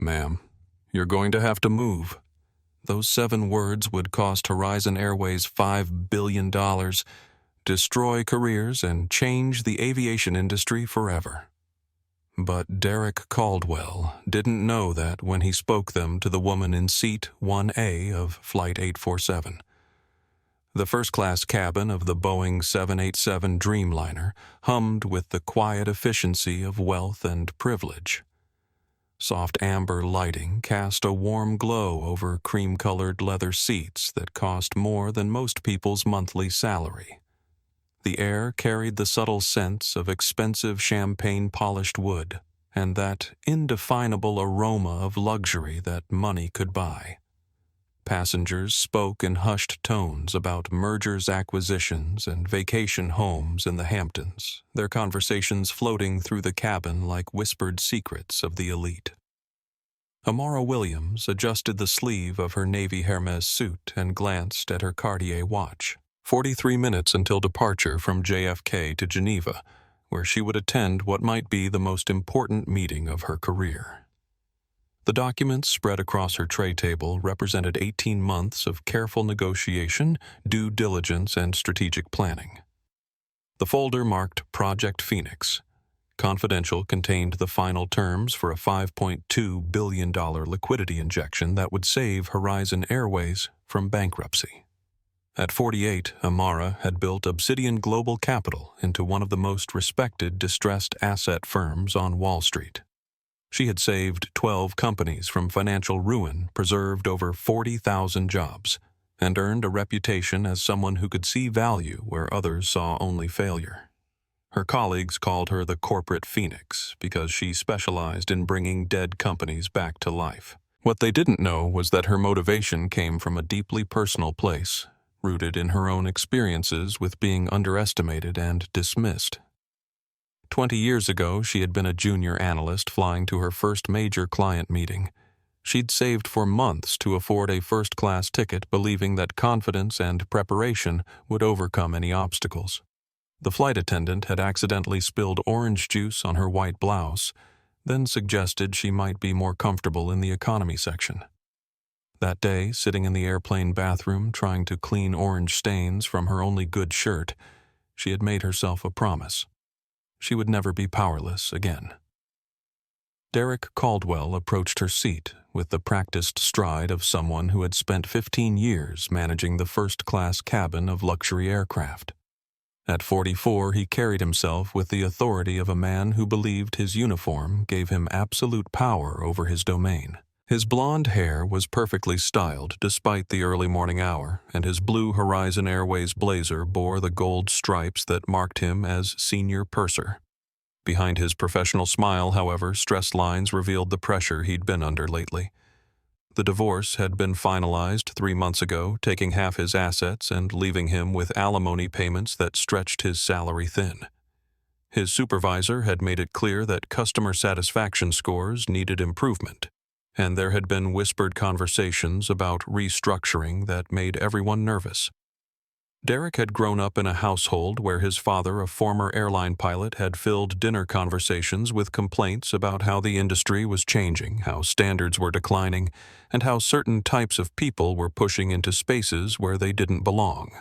Ma'am, you're going to have to move. Those 7 words would cost Horizon Airways $5 billion, destroy careers, and change the aviation industry forever. But Derek Caldwell didn't know that when he spoke them to the woman in seat 1A of Flight 847. The first-class cabin of the Boeing 787 Dreamliner hummed with the quiet efficiency of wealth and privilege. Soft amber lighting cast a warm glow over cream-colored leather seats that cost more than most people's monthly salary. The air carried the subtle scents of expensive champagne-polished wood and that indefinable aroma of luxury that money could buy. Passengers spoke in hushed tones about mergers, acquisitions, and vacation homes in the Hamptons, their conversations floating through the cabin like whispered secrets of the elite. Amara Williams adjusted the sleeve of her navy Hermes suit and glanced at her Cartier watch. 43 minutes until departure from JFK to Geneva, where she would attend what might be the most important meeting of her career. The documents spread across her tray table represented 18 months of careful negotiation, due diligence, and strategic planning. The folder marked Project Phoenix. Confidential contained the final terms for a $5.2 billion liquidity injection that would save Horizon Airways from bankruptcy. At 48, Amara had built Obsidian Global Capital into one of the most respected distressed asset firms on Wall Street. She had saved 12 companies from financial ruin, preserved over 40,000 jobs, and earned a reputation as someone who could see value where others saw only failure. Her colleagues called her the corporate phoenix because she specialized in bringing dead companies back to life. What they didn't know was that her motivation came from a deeply personal place, rooted in her own experiences with being underestimated and dismissed. 20 years ago, she had been a junior analyst flying to her first major client meeting. She'd saved for months to afford a first-class ticket, believing that confidence and preparation would overcome any obstacles. The flight attendant had accidentally spilled orange juice on her white blouse, then suggested she might be more comfortable in the economy section. That day, sitting in the airplane bathroom trying to clean orange stains from her only good shirt, she had made herself a promise. She would never be powerless again. Derek Caldwell approached her seat with the practiced stride of someone who had spent 15 years managing the first-class cabin of luxury aircraft. At 44, he carried himself with the authority of a man who believed his uniform gave him absolute power over his domain. His blonde hair was perfectly styled despite the early morning hour, and his blue Horizon Airways blazer bore the gold stripes that marked him as senior purser. Behind his professional smile, however, stress lines revealed the pressure he'd been under lately. The divorce had been finalized 3 months ago, taking half his assets and leaving him with alimony payments that stretched his salary thin. His supervisor had made it clear that customer satisfaction scores needed improvement, and there had been whispered conversations about restructuring that made everyone nervous. Derek had grown up in a household where his father, a former airline pilot, had filled dinner conversations with complaints about how the industry was changing, how standards were declining, and how certain types of people were pushing into spaces where they didn't belong.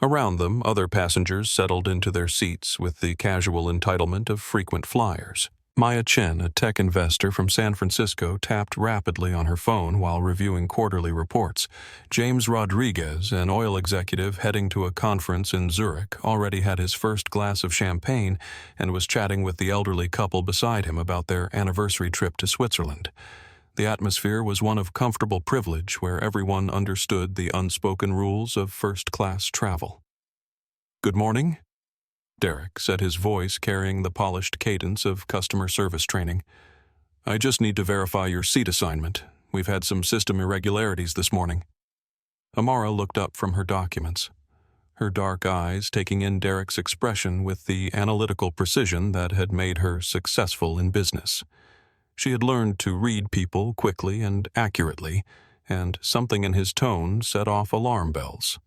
Around them, other passengers settled into their seats with the casual entitlement of frequent flyers. Maya Chen, a tech investor from San Francisco, tapped rapidly on her phone while reviewing quarterly reports. James Rodriguez, an oil executive heading to a conference in Zurich, already had his first glass of champagne and was chatting with the elderly couple beside him about their anniversary trip to Switzerland. The atmosphere was one of comfortable privilege where everyone understood the unspoken rules of first-class travel. "Good morning," Derek said, his voice carrying the polished cadence of customer service training. "I just need to verify your seat assignment. We've had some system irregularities this morning." Amara looked up from her documents, her dark eyes taking in Derek's expression with the analytical precision that had made her successful in business. She had learned to read people quickly and accurately, and something in his tone set off alarm bells.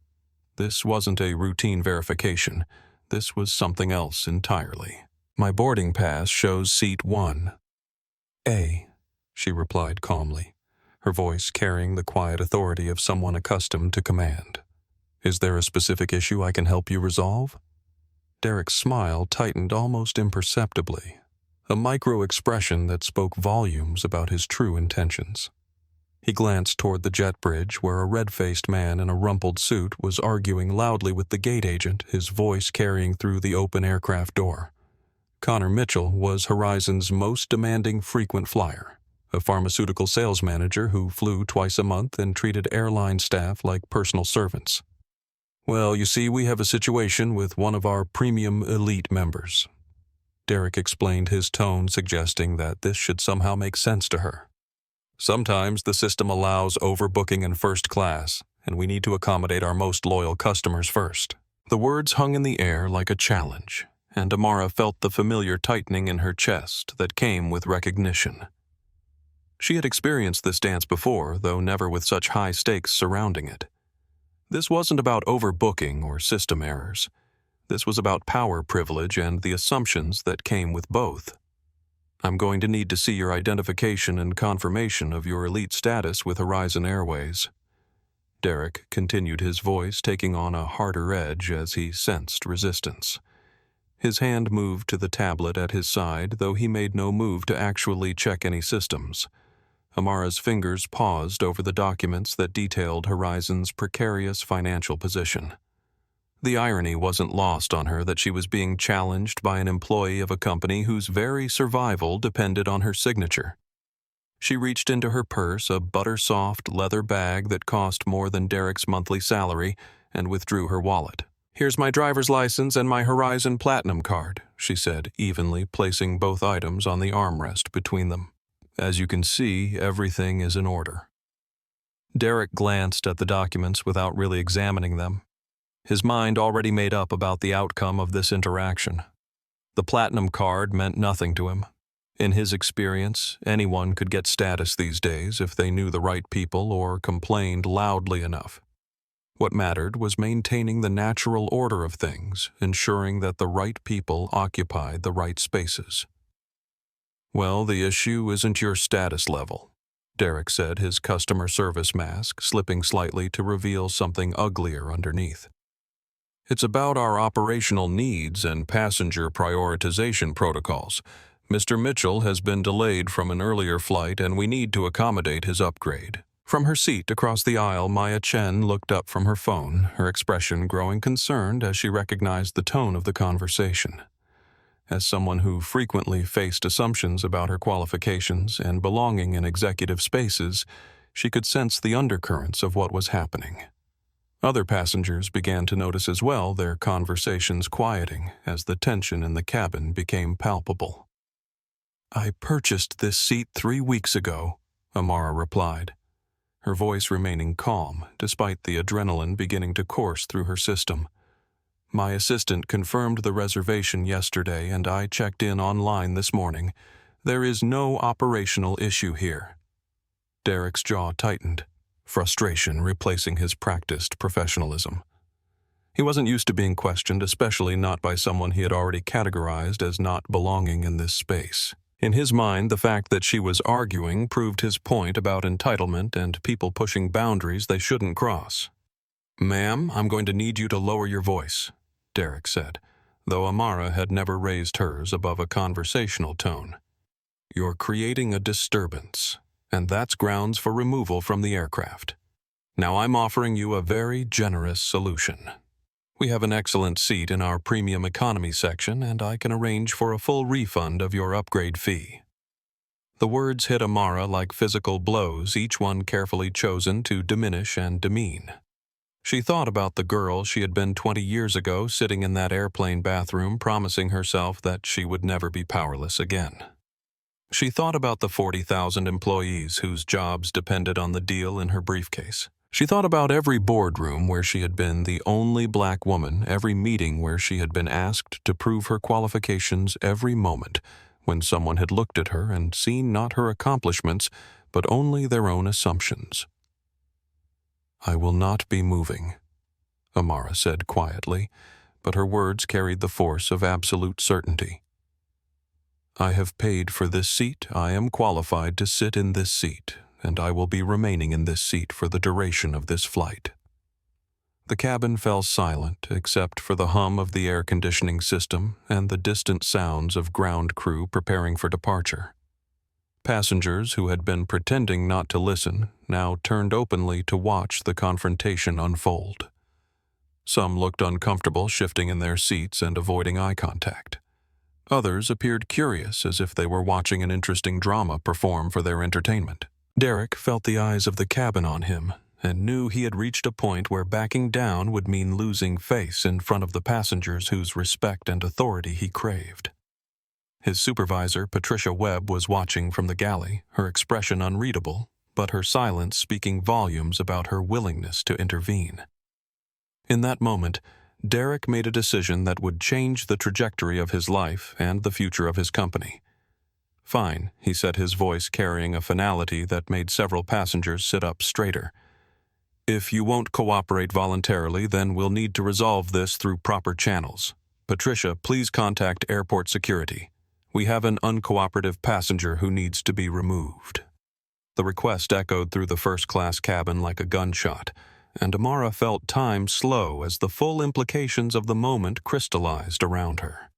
This wasn't a routine verification. This was something else entirely. "My boarding pass shows seat 1A," she replied calmly, her voice carrying the quiet authority of someone accustomed to command. Is there a specific issue I can help you resolve? Derek's smile tightened almost imperceptibly, a micro-expression that spoke volumes about his true intentions. He glanced toward the jet bridge where a red-faced man in a rumpled suit was arguing loudly with the gate agent, his voice carrying through the open aircraft door. Connor Mitchell was Horizon's most demanding frequent flyer, a pharmaceutical sales manager who flew twice a month and treated airline staff like personal servants. Well, you see, we have a situation with one of our premium elite members. Derek explained, his tone suggesting that this should somehow make sense to her. Sometimes the system allows overbooking in first class, and we need to accommodate our most loyal customers first. The words hung in the air like a challenge, and Amara felt the familiar tightening in her chest that came with recognition. She had experienced this dance before, though never with such high stakes surrounding it. This wasn't about overbooking or system errors. This was about power privilege and the assumptions that came with both. I'm going to need to see your identification and confirmation of your elite status with Horizon Airways. Derek continued, his voice taking on a harder edge as he sensed resistance. His hand moved to the tablet at his side, though he made no move to actually check any systems. Amara's fingers paused over the documents that detailed Horizon's precarious financial position. The irony wasn't lost on her that she was being challenged by an employee of a company whose very survival depended on her signature. She reached into her purse, a butter-soft leather bag that cost more than Derek's monthly salary, and withdrew her wallet. Here's my driver's license and my Horizon Platinum card, she said, evenly placing both items on the armrest between them. As you can see, everything is in order. Derek glanced at the documents without really examining them. His mind already made up about the outcome of this interaction. The platinum card meant nothing to him. In his experience, anyone could get status these days if they knew the right people or complained loudly enough. What mattered was maintaining the natural order of things, ensuring that the right people occupied the right spaces. Well, the issue isn't your status level, Derek said, his customer service mask slipping slightly to reveal something uglier underneath. It's about our operational needs and passenger prioritization protocols. Mr. Mitchell has been delayed from an earlier flight and we need to accommodate his upgrade. From her seat across the aisle, Maya Chen looked up from her phone, her expression growing concerned as she recognized the tone of the conversation. As someone who frequently faced assumptions about her qualifications and belonging in executive spaces, she could sense the undercurrents of what was happening. Other passengers began to notice as well, their conversations quieting as the tension in the cabin became palpable. I purchased this seat 3 weeks ago, Amara replied, her voice remaining calm despite the adrenaline beginning to course through her system. My assistant confirmed the reservation yesterday and I checked in online this morning. There is no operational issue here. Derek's jaw tightened, frustration replacing his practiced professionalism. He wasn't used to being questioned, especially not by someone he had already categorized as not belonging in this space. In his mind, the fact that she was arguing proved his point about entitlement and people pushing boundaries they shouldn't cross. Ma'am, I'm going to need you to lower your voice, Derek said, though Amara had never raised hers above a conversational tone. You're creating a disturbance, and that's grounds for removal from the aircraft. Now I'm offering you a very generous solution. We have an excellent seat in our premium economy section, and I can arrange for a full refund of your upgrade fee. The words hit Amara like physical blows, each one carefully chosen to diminish and demean. She thought about the girl she had been 20 years ago sitting in that airplane bathroom promising herself that she would never be powerless again. She thought about the 40,000 employees whose jobs depended on the deal in her briefcase. She thought about every boardroom where she had been the only black woman, every meeting where she had been asked to prove her qualifications, every moment when someone had looked at her and seen not her accomplishments, but only their own assumptions. I will not be moving, Amara said quietly, but her words carried the force of absolute certainty. I have paid for this seat. I am qualified to sit in this seat, and I will be remaining in this seat for the duration of this flight." The cabin fell silent except for the hum of the air conditioning system and the distant sounds of ground crew preparing for departure. Passengers who had been pretending not to listen now turned openly to watch the confrontation unfold. Some looked uncomfortable, shifting in their seats and avoiding eye contact. Others appeared curious, as if they were watching an interesting drama perform for their entertainment. Derek felt the eyes of the cabin on him and knew he had reached a point where backing down would mean losing face in front of the passengers whose respect and authority he craved. His supervisor, Patricia Webb, was watching from the galley, her expression unreadable, but her silence speaking volumes about her willingness to intervene. In that moment, Derek made a decision that would change the trajectory of his life and the future of his company. "Fine," he said, his voice carrying a finality that made several passengers sit up straighter. "If you won't cooperate voluntarily, then we'll need to resolve this through proper channels. Patricia, please contact airport security. We have an uncooperative passenger who needs to be removed." The request echoed through the first-class cabin like a gunshot, and Amara felt time slow as the full implications of the moment crystallized around her.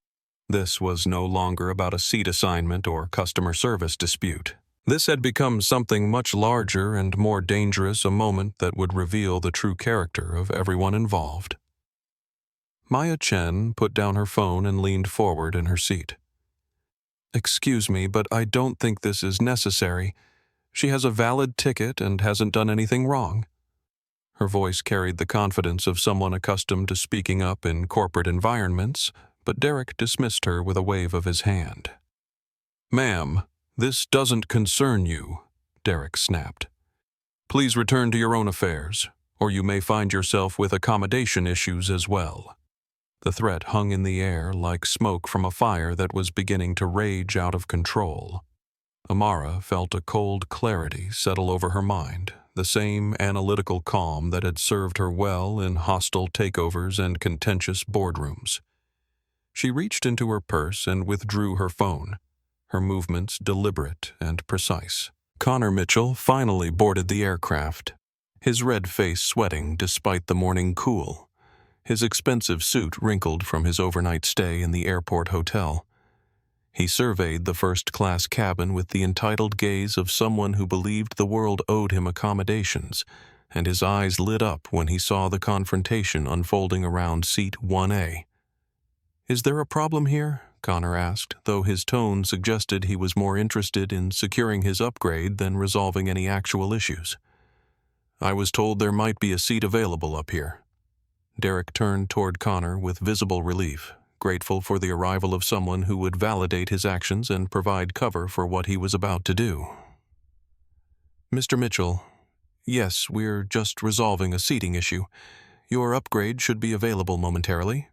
This was no longer about a seat assignment or customer service dispute. This had become something much larger and more dangerous, a moment that would reveal the true character of everyone involved. Maya Chen put down her phone and leaned forward in her seat. "Excuse me, but I don't think this is necessary. She has a valid ticket and hasn't done anything wrong." Her voice carried the confidence of someone accustomed to speaking up in corporate environments, but Derek dismissed her with a wave of his hand. "Ma'am, this doesn't concern you," Derek snapped. "Please return to your own affairs, or you may find yourself with accommodation issues as well." The threat hung in the air like smoke from a fire that was beginning to rage out of control. Amara felt a cold clarity settle over her mind, the same analytical calm that had served her well in hostile takeovers and contentious boardrooms. She reached into her purse and withdrew her phone, her movements deliberate and precise. Connor Mitchell finally boarded the aircraft, his red face sweating despite the morning cool, his expensive suit wrinkled from his overnight stay in the airport hotel. He surveyed the first-class cabin with the entitled gaze of someone who believed the world owed him accommodations, and his eyes lit up when he saw the confrontation unfolding around seat 1A. "Is there a problem here?" Connor asked, though his tone suggested he was more interested in securing his upgrade than resolving any actual issues. "I was told there might be a seat available up here." Derek turned toward Connor with visible relief, grateful for the arrival of someone who would validate his actions and provide cover for what he was about to do. "Mr. Mitchell, yes, we're just resolving a seating issue. Your upgrade should be available momentarily."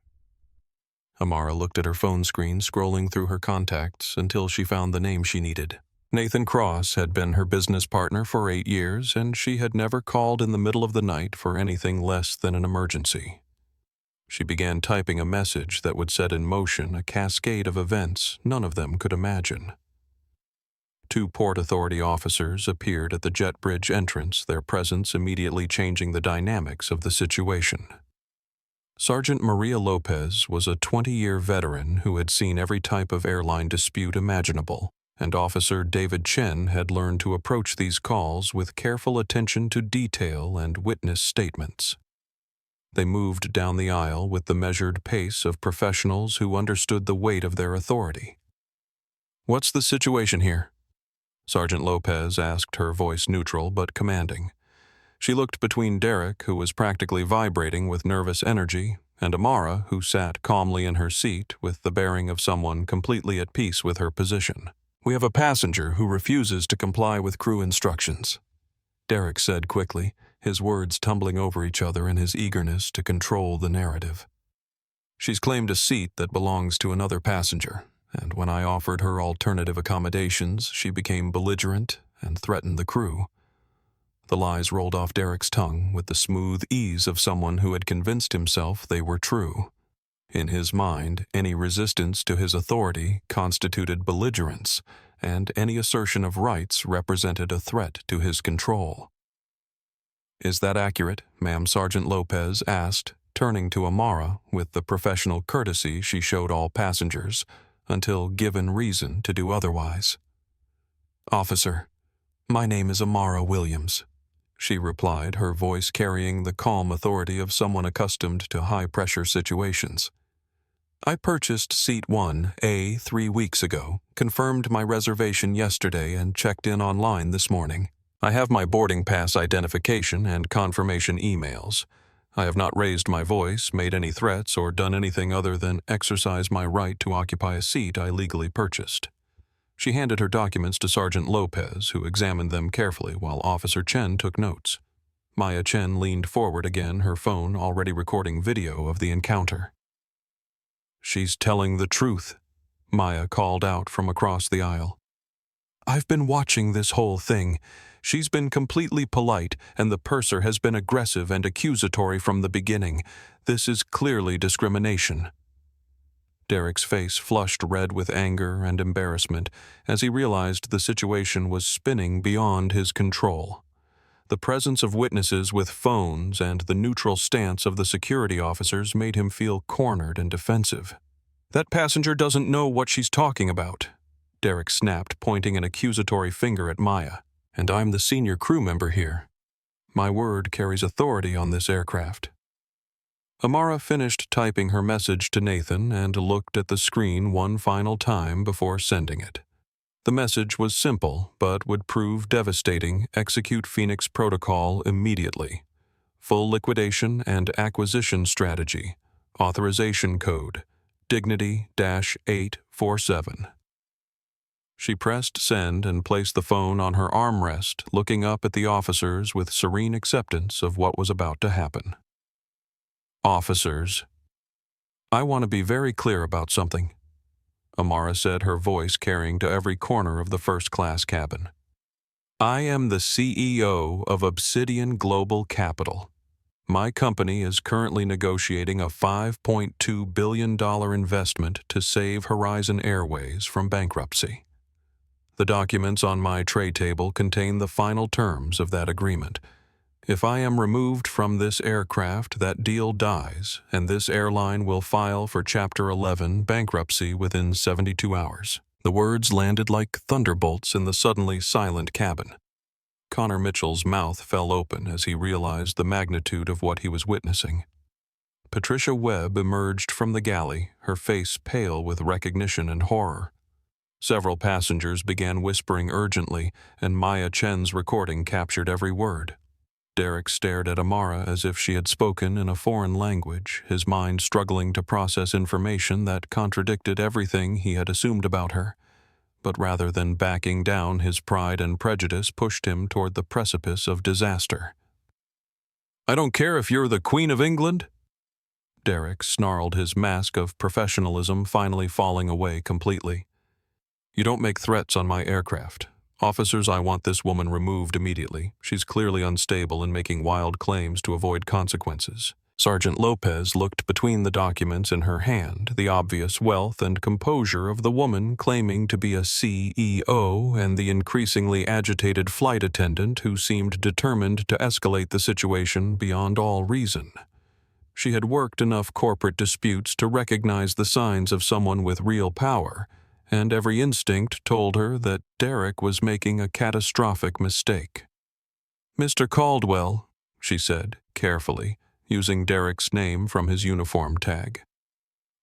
Amara looked at her phone screen, scrolling through her contacts until she found the name she needed. Nathan Cross had been her business partner for 8 years, and she had never called in the middle of the night for anything less than an emergency. She began typing a message that would set in motion a cascade of events none of them could imagine. 2 Port Authority officers appeared at the jet bridge entrance, their presence immediately changing the dynamics of the situation. Sergeant Maria Lopez was a 20-year veteran who had seen every type of airline dispute imaginable, and Officer David Chen had learned to approach these calls with careful attention to detail and witness statements. They moved down the aisle with the measured pace of professionals who understood the weight of their authority. "What's the situation here?" Sergeant Lopez asked, her voice neutral but commanding. She looked between Derek, who was practically vibrating with nervous energy, and Amara, who sat calmly in her seat with the bearing of someone completely at peace with her position. "We have a passenger who refuses to comply with crew instructions," Derek said quickly, his words tumbling over each other in his eagerness to control the narrative. "She's claimed a seat that belongs to another passenger, and when I offered her alternative accommodations, she became belligerent and threatened the crew." The lies rolled off Derek's tongue with the smooth ease of someone who had convinced himself they were true. In his mind, any resistance to his authority constituted belligerence, and any assertion of rights represented a threat to his control. "Is that accurate?" Ma'am Sergeant Lopez asked, turning to Amara with the professional courtesy she showed all passengers, until given reason to do otherwise. "Officer, my name is Amara Williams," she replied, her voice carrying the calm authority of someone accustomed to high-pressure situations. "I purchased Seat 1A 3 weeks ago, confirmed my reservation yesterday, and checked in online this morning. I have my boarding pass identification and confirmation emails. I have not raised my voice, made any threats, or done anything other than exercise my right to occupy a seat I legally purchased." She handed her documents to Sergeant Lopez, who examined them carefully while Officer Chen took notes. Maya Chen leaned forward again, her phone already recording video of the encounter. "She's telling the truth," Maya called out from across the aisle. "I've been watching this whole thing. She's been completely polite, and the purser has been aggressive and accusatory from the beginning. This is clearly discrimination." Derek's face flushed red with anger and embarrassment as he realized the situation was spinning beyond his control. The presence of witnesses with phones and the neutral stance of the security officers made him feel cornered and defensive. "That passenger doesn't know what she's talking about," Derek snapped, pointing an accusatory finger at Maya. "And I'm the senior crew member here. My word carries authority on this aircraft." Amara finished typing her message to Nathan and looked at the screen one final time before sending it. The message was simple, but would prove devastating. Execute Phoenix Protocol immediately. Full liquidation and acquisition strategy. Authorization code. Dignity-847. She pressed send and placed the phone on her armrest, looking up at the officers with serene acceptance of what was about to happen. "Officers, I want to be very clear about something," Amara said, her voice carrying to every corner of the first-class cabin. "I am the CEO of Obsidian Global Capital. My company is currently negotiating a $5.2 billion investment to save Horizon Airways from bankruptcy. The documents on my tray table contain the final terms of that agreement. If I am removed from this aircraft, that deal dies, and this airline will file for Chapter 11 bankruptcy within 72 hours. The words landed like thunderbolts in the suddenly silent cabin. Connor Mitchell's mouth fell open as he realized the magnitude of what he was witnessing. Patricia Webb emerged from the galley, her face pale with recognition and horror. Several passengers began whispering urgently, and Maya Chen's recording captured every word. Derek stared at Amara as if she had spoken in a foreign language, his mind struggling to process information that contradicted everything he had assumed about her. But rather than backing down, his pride and prejudice pushed him toward the precipice of disaster. "I don't care if you're the Queen of England," Derek snarled, his mask of professionalism finally falling away completely. "You don't make threats on my aircraft. Officers, I want this woman removed immediately. She's clearly unstable and making wild claims to avoid consequences." Sergeant Lopez looked between the documents in her hand, the obvious wealth and composure of the woman claiming to be a CEO and the increasingly agitated flight attendant who seemed determined to escalate the situation beyond all reason. She had worked enough corporate disputes to recognize the signs of someone with real power, and every instinct told her that Derek was making a catastrophic mistake. "Mr. Caldwell," she said, carefully, using Derek's name from his uniform tag.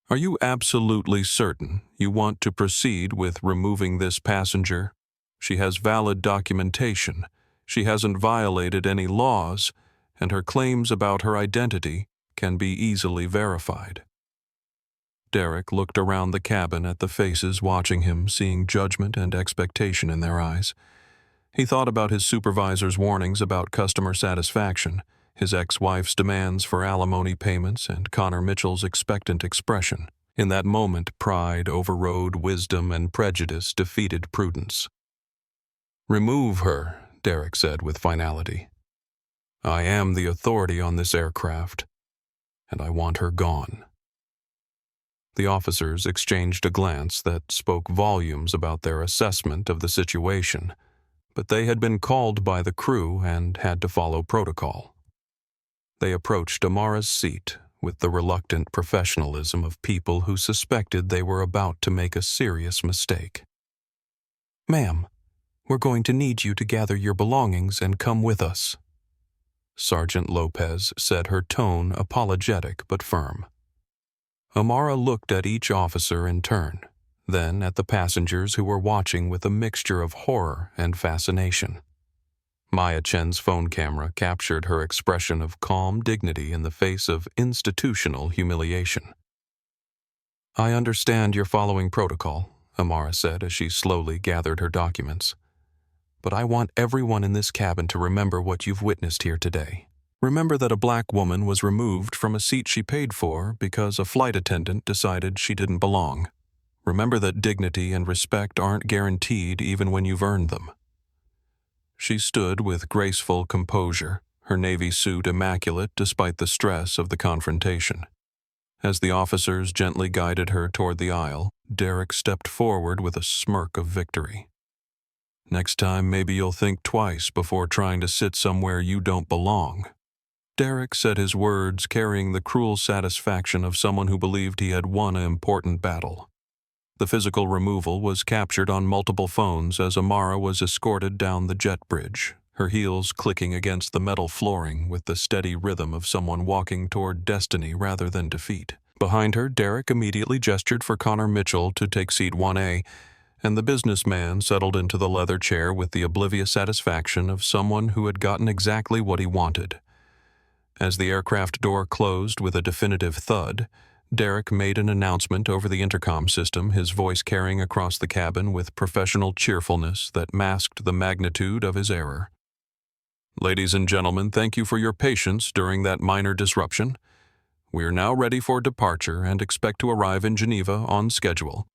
"Are you absolutely certain you want to proceed with removing this passenger? She has valid documentation, she hasn't violated any laws, and her claims about her identity can be easily verified." Derek looked around the cabin at the faces watching him, seeing judgment and expectation in their eyes. He thought about his supervisor's warnings about customer satisfaction, his ex-wife's demands for alimony payments, and Connor Mitchell's expectant expression. In that moment, pride overrode wisdom and prejudice defeated prudence. "Remove her," Derek said with finality. "I am the authority on this aircraft, and I want her gone." The officers exchanged a glance that spoke volumes about their assessment of the situation, but they had been called by the crew and had to follow protocol. They approached Amara's seat with the reluctant professionalism of people who suspected they were about to make a serious mistake. "Ma'am, we're going to need you to gather your belongings and come with us," Sergeant Lopez said, her tone apologetic but firm. Amara looked at each officer in turn, then at the passengers who were watching with a mixture of horror and fascination. Maya Chen's phone camera captured her expression of calm dignity in the face of institutional humiliation. "I understand you're following protocol," Amara said as she slowly gathered her documents. "But I want everyone in this cabin to remember what you've witnessed here today. Remember that a black woman was removed from a seat she paid for because a flight attendant decided she didn't belong. Remember that dignity and respect aren't guaranteed even when you've earned them." She stood with graceful composure, her navy suit immaculate despite the stress of the confrontation. As the officers gently guided her toward the aisle, Derek stepped forward with a smirk of victory. "Next time, maybe you'll think twice before trying to sit somewhere you don't belong." Derek said his words carrying the cruel satisfaction of someone who believed he had won an important battle. The physical removal was captured on multiple phones as Amara was escorted down the jet bridge, her heels clicking against the metal flooring with the steady rhythm of someone walking toward destiny rather than defeat. Behind her, Derek immediately gestured for Connor Mitchell to take seat 1A, and the businessman settled into the leather chair with the oblivious satisfaction of someone who had gotten exactly what he wanted. As the aircraft door closed with a definitive thud, Derek made an announcement over the intercom system, his voice carrying across the cabin with professional cheerfulness that masked the magnitude of his error. "Ladies and gentlemen, thank you for your patience during that minor disruption. We are now ready for departure and expect to arrive in Geneva on schedule.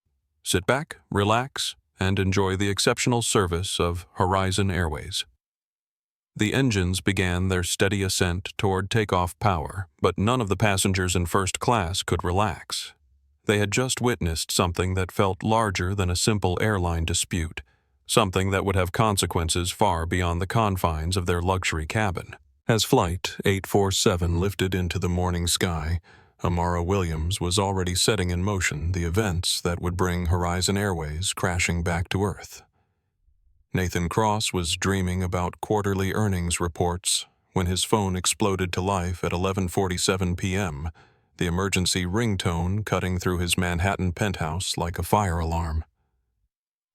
Sit back, relax, and enjoy the exceptional service of Horizon Airways." The engines began their steady ascent toward takeoff power, but none of the passengers in first class could relax. They had just witnessed something that felt larger than a simple airline dispute, something that would have consequences far beyond the confines of their luxury cabin. As Flight 847 lifted into the morning sky, Amara Williams was already setting in motion the events that would bring Horizon Airways crashing back to Earth. Nathan Cross was dreaming about quarterly earnings reports when his phone exploded to life at 11:47 p.m., the emergency ringtone cutting through his Manhattan penthouse like a fire alarm.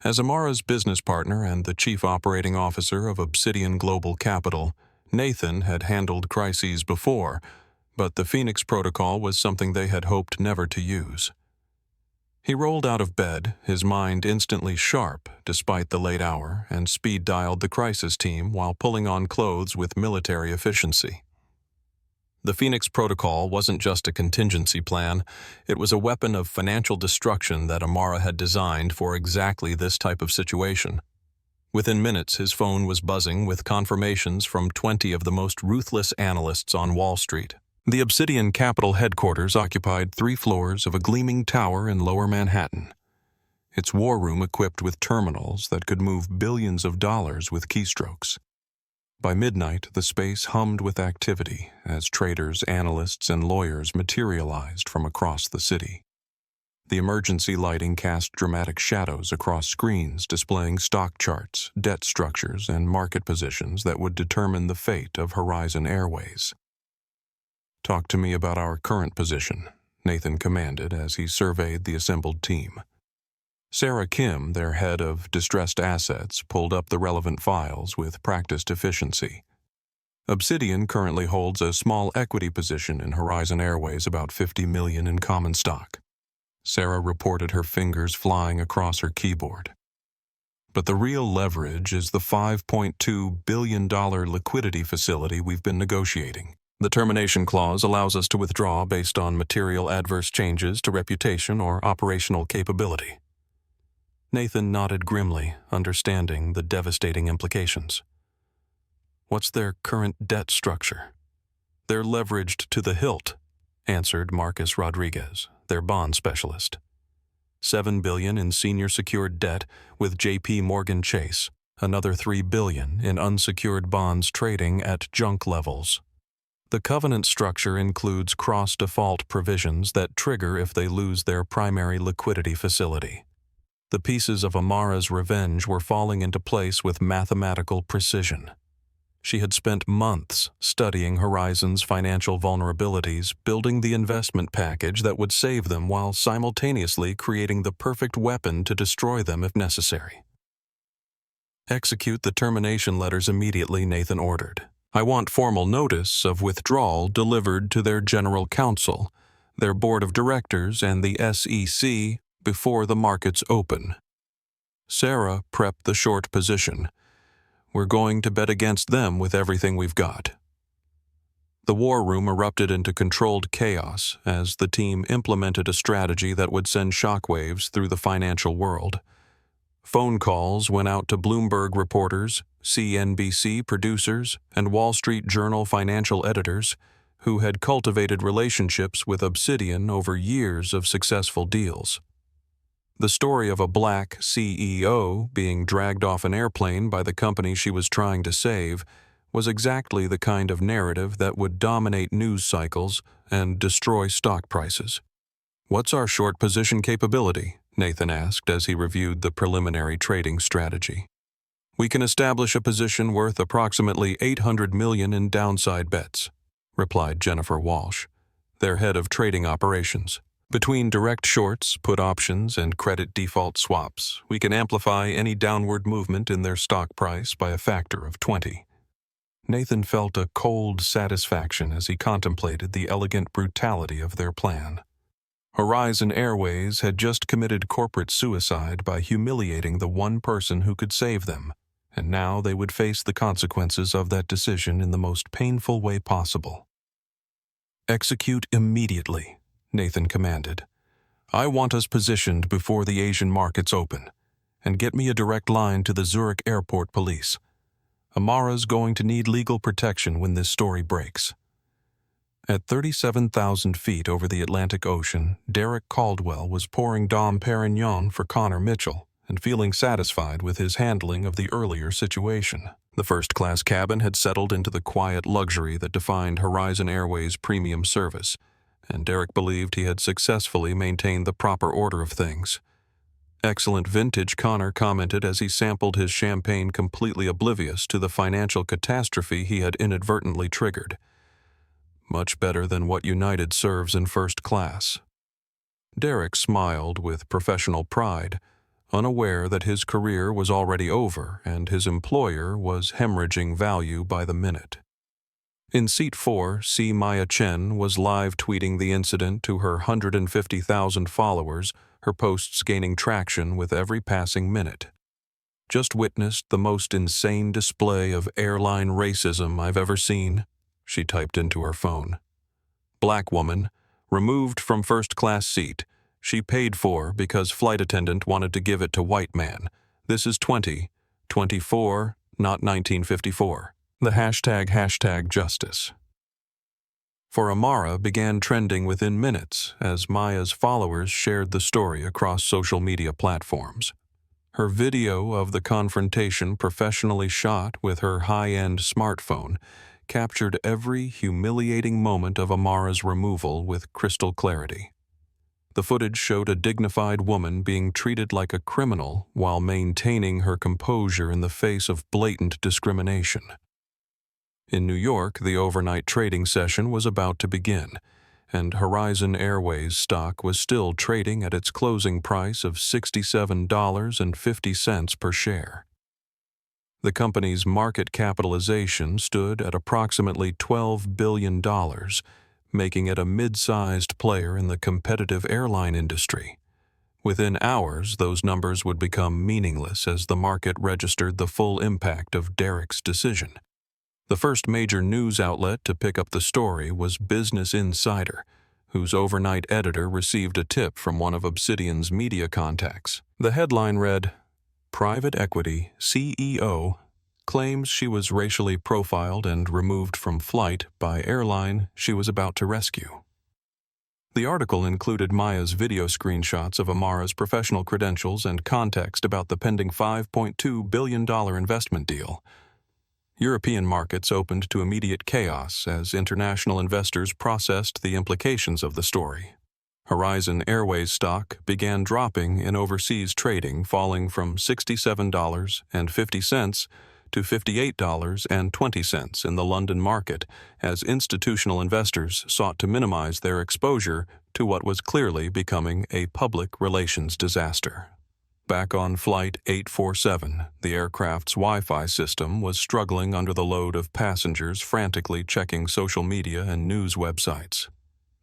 As Amara's business partner and the chief operating officer of Obsidian Global Capital, Nathan had handled crises before, but the Phoenix Protocol was something they had hoped never to use. He rolled out of bed, his mind instantly sharp despite the late hour, and speed-dialed the crisis team while pulling on clothes with military efficiency. The Phoenix Protocol wasn't just a contingency plan, it was a weapon of financial destruction that Amara had designed for exactly this type of situation. Within minutes, his phone was buzzing with confirmations from 20 of the most ruthless analysts on Wall Street. The Obsidian Capital headquarters occupied 3 floors of a gleaming tower in Lower Manhattan, its war room equipped with terminals that could move billions of dollars with keystrokes. By midnight, the space hummed with activity as traders, analysts, and lawyers materialized from across the city. The emergency lighting cast dramatic shadows across screens displaying stock charts, debt structures, and market positions that would determine the fate of Horizon Airways. "Talk to me about our current position," Nathan commanded as he surveyed the assembled team. Sarah Kim, their head of distressed assets, pulled up the relevant files with practiced efficiency. Obsidian currently holds a small equity position in Horizon Airways, about $50 million in common stock. Sarah reported, her fingers flying across her keyboard. "But the real leverage is the $5.2 billion liquidity facility we've been negotiating. The termination clause allows us to withdraw based on material adverse changes to reputation or operational capability." Nathan nodded grimly, understanding the devastating implications. "What's their current debt structure?" "They're leveraged to the hilt," answered Marcus Rodriguez, their bond specialist. $7 billion in senior secured debt with J.P. Morgan Chase, another $3 billion in unsecured bonds trading at junk levels. The covenant structure includes cross-default provisions that trigger if they lose their primary liquidity facility. The pieces of Amara's revenge were falling into place with mathematical precision. She had spent months studying Horizon's financial vulnerabilities, building the investment package that would save them while simultaneously creating the perfect weapon to destroy them if necessary. "Execute the termination letters immediately," Nathan ordered. "I want formal notice of withdrawal delivered to their general counsel, their board of directors, and the SEC before the markets open." Sarah prepped the short position. "We're going to bet against them with everything we've got." The war room erupted into controlled chaos as the team implemented a strategy that would send shockwaves through the financial world. Phone calls went out to Bloomberg reporters, CNBC producers, and Wall Street Journal financial editors who had cultivated relationships with Obsidian over years of successful deals. The story of a Black CEO being dragged off an airplane by the company she was trying to save was exactly the kind of narrative that would dominate news cycles and destroy stock prices. "What's our short position capability?" Nathan asked as he reviewed the preliminary trading strategy. "We can establish a position worth approximately $800 million in downside bets," replied Jennifer Walsh, their head of trading operations. "Between direct shorts, put options, and credit default swaps, we can amplify any downward movement in their stock price by a factor of 20. Nathan felt a cold satisfaction as he contemplated the elegant brutality of their plan. Horizon Airways had just committed corporate suicide by humiliating the one person who could save them, and now they would face the consequences of that decision in the most painful way possible. "Execute immediately," Nathan commanded. "I want us positioned before the Asian markets open, and get me a direct line to the Zurich Airport police. Amara's going to need legal protection when this story breaks." At 37,000 feet over the Atlantic Ocean, Derek Caldwell was pouring Dom Perignon for Connor Mitchell and feeling satisfied with his handling of the earlier situation. The first-class cabin had settled into the quiet luxury that defined Horizon Airways' premium service, and Derek believed he had successfully maintained the proper order of things. "Excellent vintage," Connor commented as he sampled his champagne, completely oblivious to the financial catastrophe he had inadvertently triggered. "Much better than what United serves in first class." Derek smiled with professional pride, unaware that his career was already over and his employer was hemorrhaging value by the minute. In Seat 4, C. Maya Chen was live tweeting the incident to her 150,000 followers, her posts gaining traction with every passing minute. "Just witnessed the most insane display of airline racism I've ever seen," she typed into her phone. "Black woman, removed from first-class seat. She paid for because flight attendant wanted to give it to white man. This is 2024, not 1954. The hashtag justice." For Amara began trending within minutes as Maya's followers shared the story across social media platforms. Her video of the confrontation, professionally shot with her high-end smartphone, captured every humiliating moment of Amara's removal with crystal clarity. The footage showed a dignified woman being treated like a criminal while maintaining her composure in the face of blatant discrimination. In New York, the overnight trading session was about to begin, and Horizon Airways stock was still trading at its closing price of $67.50 per share. The company's market capitalization stood at approximately $12 billion, making it a mid-sized player in the competitive airline industry. Within hours, those numbers would become meaningless as the market registered the full impact of Derek's decision. The first major news outlet to pick up the story was Business Insider, whose overnight editor received a tip from one of Obsidian's media contacts. The headline read, "Private Equity CEO claims she was racially profiled and removed from flight by airline she was about to rescue." The article included Maya's video screenshots of Amara's professional credentials and context about the pending $5.2 billion investment deal. European markets opened to immediate chaos as international investors processed the implications of the story. Horizon Airways stock began dropping in overseas trading, falling from $67.50 to $58.20 in the London market as institutional investors sought to minimize their exposure to what was clearly becoming a public relations disaster. Back on Flight 847, the aircraft's Wi-Fi system was struggling under the load of passengers frantically checking social media and news websites.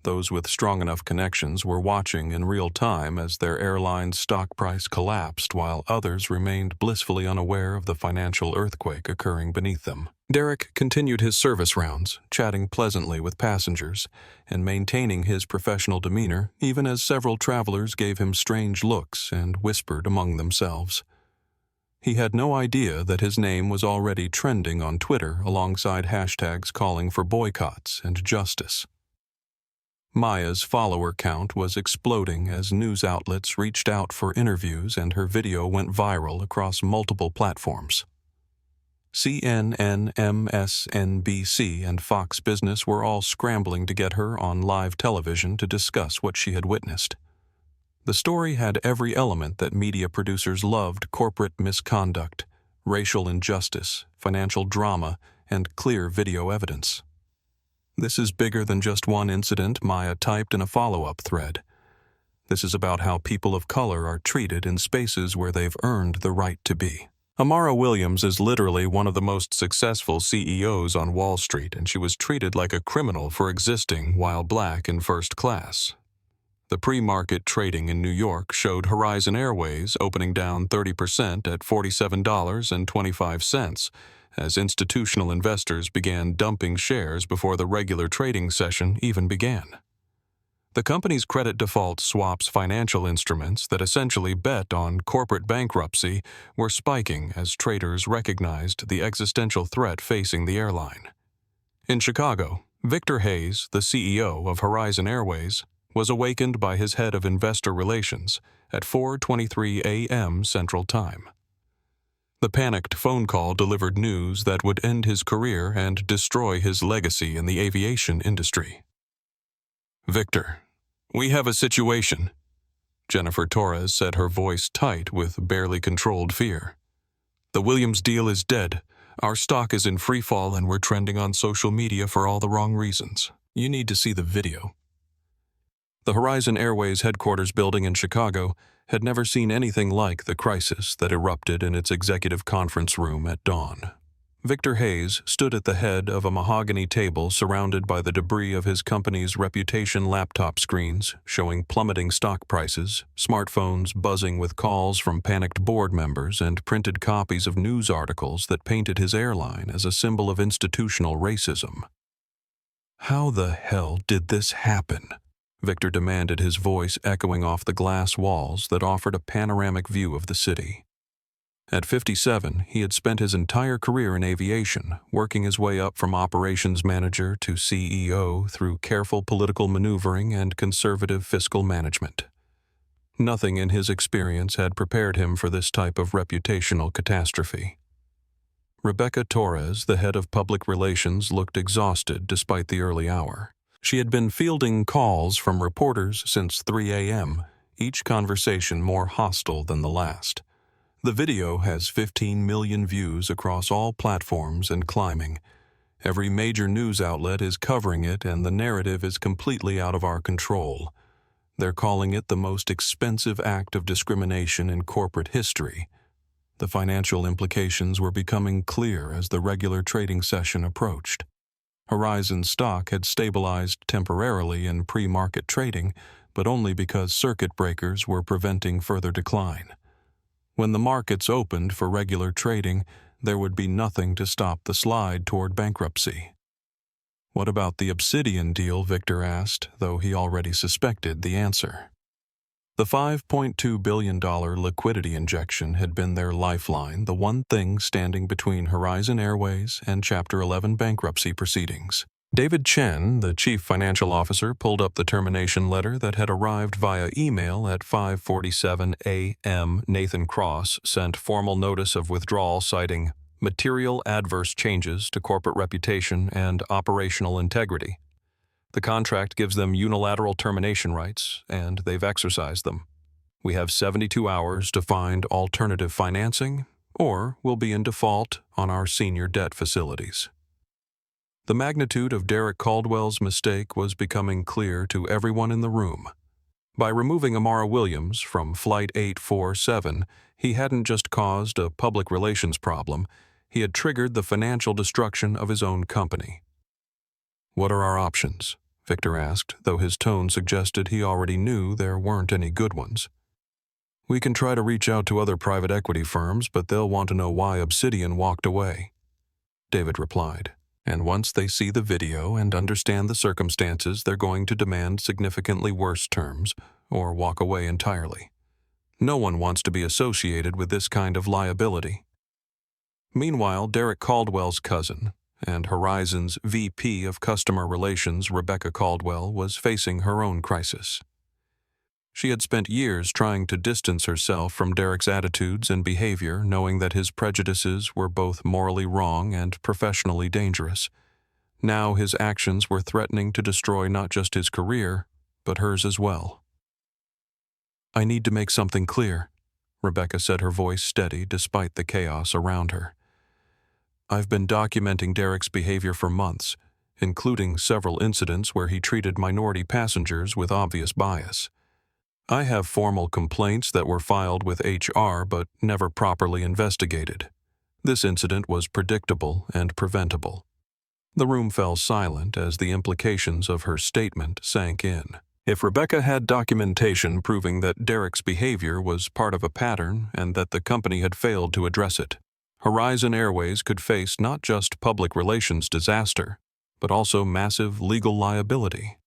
Those with strong enough connections were watching in real time as their airline's stock price collapsed, while others remained blissfully unaware of the financial earthquake occurring beneath them. Derek continued his service rounds, chatting pleasantly with passengers and maintaining his professional demeanor, even as several travelers gave him strange looks and whispered among themselves. He had no idea that his name was already trending on Twitter alongside hashtags calling for boycotts and justice. Maya's follower count was exploding as news outlets reached out for interviews, and her video went viral across multiple platforms. CNN, MSNBC, and Fox Business were all scrambling to get her on live television to discuss what she had witnessed. The story had every element that media producers loved: corporate misconduct, racial injustice, financial drama, and clear video evidence. "This is bigger than just one incident," Maya typed in a follow-up thread. "This is about how people of color are treated in spaces where they've earned the right to be." Amara Williams is literally one of the most successful CEOs on Wall Street, and she was treated like a criminal for existing while black in first class. The pre-market trading in New York showed Horizon Airways opening down 30% at $47.25 as institutional investors began dumping shares before the regular trading session even began. The company's credit default swaps financial instruments that essentially bet on corporate bankruptcy were spiking as traders recognized the existential threat facing the airline. In Chicago, Victor Hayes, the CEO of Horizon Airways, was awakened by his head of investor relations at 4:23 a.m. Central Time. The panicked phone call delivered news that would end his career and destroy his legacy in the aviation industry. "Victor, we have a situation," Jennifer Torres said, her voice tight with barely controlled fear. "The Williams deal is dead. Our stock is in free fall and we're trending on social media for all the wrong reasons. You need to see the video." The Horizon Airways headquarters building in Chicago had never seen anything like the crisis that erupted in its executive conference room at dawn. Victor Hayes stood at the head of a mahogany table surrounded by the debris of his company's reputation laptop screens showing plummeting stock prices, smartphones buzzing with calls from panicked board members, and printed copies of news articles that painted his airline as a symbol of institutional racism. "How the hell did this happen?" Victor demanded, his voice echoing off the glass walls that offered a panoramic view of the city. At 57, he had spent his entire career in aviation, working his way up from operations manager to CEO through careful political maneuvering and conservative fiscal management. Nothing in his experience had prepared him for this type of reputational catastrophe. Rebecca Torres, the head of public relations, looked exhausted despite the early hour. She had been fielding calls from reporters since 3 a.m., each conversation more hostile than the last. The video has 15 million views across all platforms and climbing. Every major news outlet is covering it, and the narrative is completely out of our control. They're calling it the most expensive act of discrimination in corporate history. The financial implications were becoming clear as the regular trading session approached. Horizon stock had stabilized temporarily in pre-market trading, but only because circuit breakers were preventing further decline. When the markets opened for regular trading, there would be nothing to stop the slide toward bankruptcy. "What about the Obsidian deal?" Victor asked, though he already suspected the answer. The $5.2 billion liquidity injection had been their lifeline, the one thing standing between Horizon Airways and Chapter 11 bankruptcy proceedings. David Chen, the chief financial officer, pulled up the termination letter that had arrived via email at 5:47 a.m. Nathan Cross sent formal notice of withdrawal citing material adverse changes to corporate reputation and operational integrity. The contract gives them unilateral termination rights, and they've exercised them. We have 72 hours to find alternative financing, or we'll be in default on our senior debt facilities. The magnitude of Derek Caldwell's mistake was becoming clear to everyone in the room. By removing Amara Williams from Flight 847, he hadn't just caused a public relations problem, he had triggered the financial destruction of his own company. "What are our options?" Victor asked, though his tone suggested he already knew there weren't any good ones. "We can try to reach out to other private equity firms, but they'll want to know why Obsidian walked away," David replied. "And once they see the video and understand the circumstances, they're going to demand significantly worse terms or walk away entirely. No one wants to be associated with this kind of liability." Meanwhile, Derek Caldwell's cousin and Horizon's VP of Customer Relations, Rebecca Caldwell, was facing her own crisis. She had spent years trying to distance herself from Derek's attitudes and behavior, knowing that his prejudices were both morally wrong and professionally dangerous. Now his actions were threatening to destroy not just his career, but hers as well. "I need to make something clear," Rebecca said, her voice steady despite the chaos around her. "I've been documenting Derek's behavior for months, including several incidents where he treated minority passengers with obvious bias. I have formal complaints that were filed with HR but never properly investigated. This incident was predictable and preventable." The room fell silent as the implications of her statement sank in. If Rebecca had documentation proving that Derek's behavior was part of a pattern and that the company had failed to address it, Horizon Airways could face not just public relations disaster, but also massive legal liability.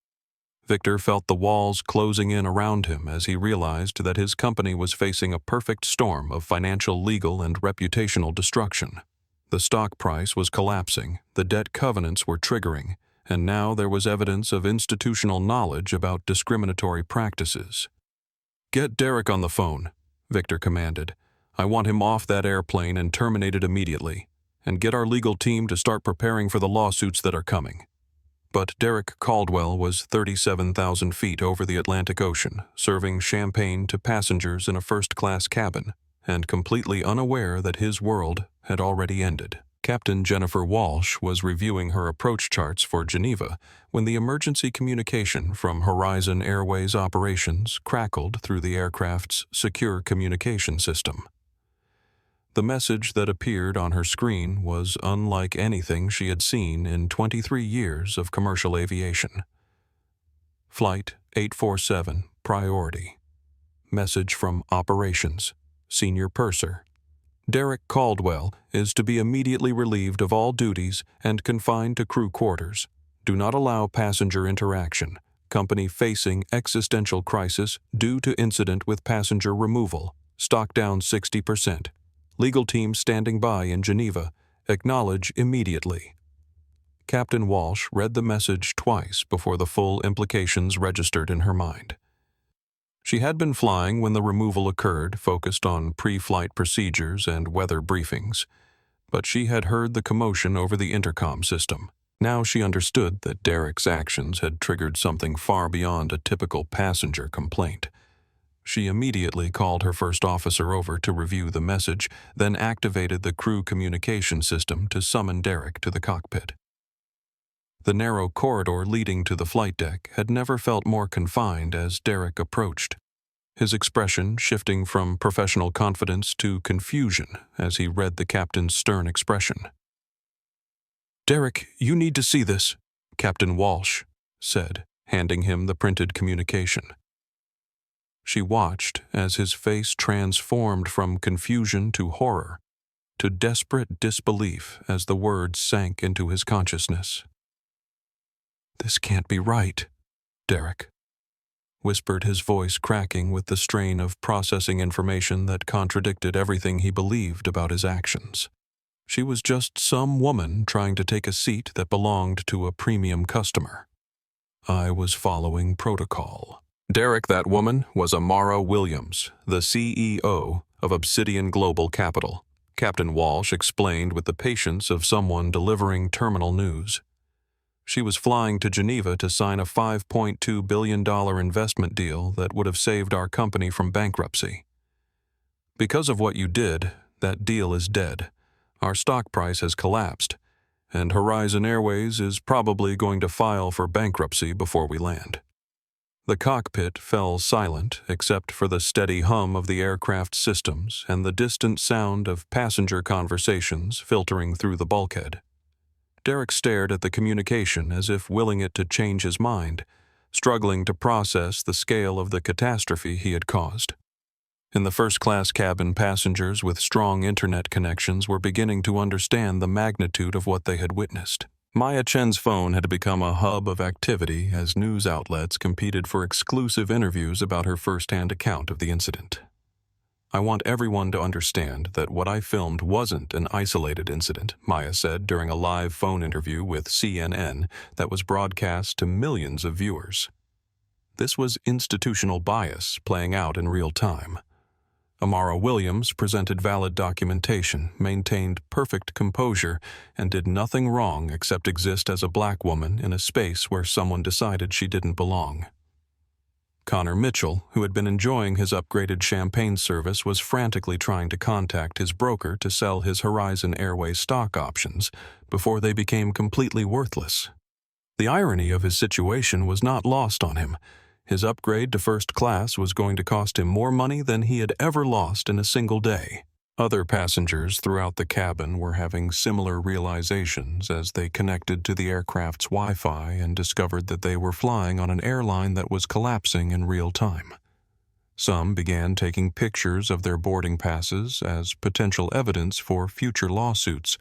Victor felt the walls closing in around him as he realized that his company was facing a perfect storm of financial, legal, and reputational destruction. The stock price was collapsing, the debt covenants were triggering, and now there was evidence of institutional knowledge about discriminatory practices. "Get Derek on the phone," Victor commanded. "I want him off that airplane and terminated immediately, and get our legal team to start preparing for the lawsuits that are coming." But Derek Caldwell was 37,000 feet over the Atlantic Ocean, serving champagne to passengers in a first-class cabin, and completely unaware that his world had already ended. Captain Jennifer Walsh was reviewing her approach charts for Geneva when the emergency communication from Horizon Airways operations crackled through the aircraft's secure communication system. The message that appeared on her screen was unlike anything she had seen in 23 years of commercial aviation. "Flight 847, priority. Message from Operations, Senior Purser. Derek Caldwell is to be immediately relieved of all duties and confined to crew quarters. Do not allow passenger interaction. Company facing existential crisis due to incident with passenger removal. Stock down 60%. Legal team standing by in Geneva. Acknowledge immediately." Captain Walsh read the message twice before the full implications registered in her mind. She had been flying when the removal occurred, focused on pre-flight procedures and weather briefings, but she had heard the commotion over the intercom system. Now she understood that Derek's actions had triggered something far beyond a typical passenger complaint. She immediately called her first officer over to review the message, then activated the crew communication system to summon Derek to the cockpit. The narrow corridor leading to the flight deck had never felt more confined as Derek approached, his expression shifting from professional confidence to confusion as he read the captain's stern expression. "Derek, you need to see this," Captain Walsh said, handing him the printed communication. She watched as his face transformed from confusion to horror, to desperate disbelief as the words sank into his consciousness. "This can't be right," Derek whispered, his voice cracking with the strain of processing information that contradicted everything he believed about his actions. She was just some woman trying to take a seat that belonged to a premium customer. I was following protocol. Derek, that woman, was Amara Williams, the CEO of Obsidian Global Capital. Captain Walsh explained with the patience of someone delivering terminal news. She was flying to Geneva to sign a $5.2 billion investment deal that would have saved our company from bankruptcy. Because of what you did, that deal is dead. Our stock price has collapsed, and Horizon Airways is probably going to file for bankruptcy before we land. The cockpit fell silent except for the steady hum of the aircraft systems and the distant sound of passenger conversations filtering through the bulkhead. Derek stared at the communication as if willing it to change his mind, struggling to process the scale of the catastrophe he had caused. In the first-class cabin, passengers with strong internet connections were beginning to understand the magnitude of what they had witnessed. Maya Chen's phone had become a hub of activity as news outlets competed for exclusive interviews about her first-hand account of the incident. I want everyone to understand that what I filmed wasn't an isolated incident, Maya said during a live phone interview with CNN that was broadcast to millions of viewers. This was institutional bias playing out in real time. Amara Williams presented valid documentation, maintained perfect composure, and did nothing wrong except exist as a black woman in a space where someone decided she didn't belong. Connor Mitchell, who had been enjoying his upgraded champagne service, was frantically trying to contact his broker to sell his Horizon Airways stock options before they became completely worthless. The irony of his situation was not lost on him. His upgrade to first class was going to cost him more money than he had ever lost in a single day. Other passengers throughout the cabin were having similar realizations as they connected to the aircraft's Wi-Fi and discovered that they were flying on an airline that was collapsing in real time. Some began taking pictures of their boarding passes as potential evidence for future lawsuits,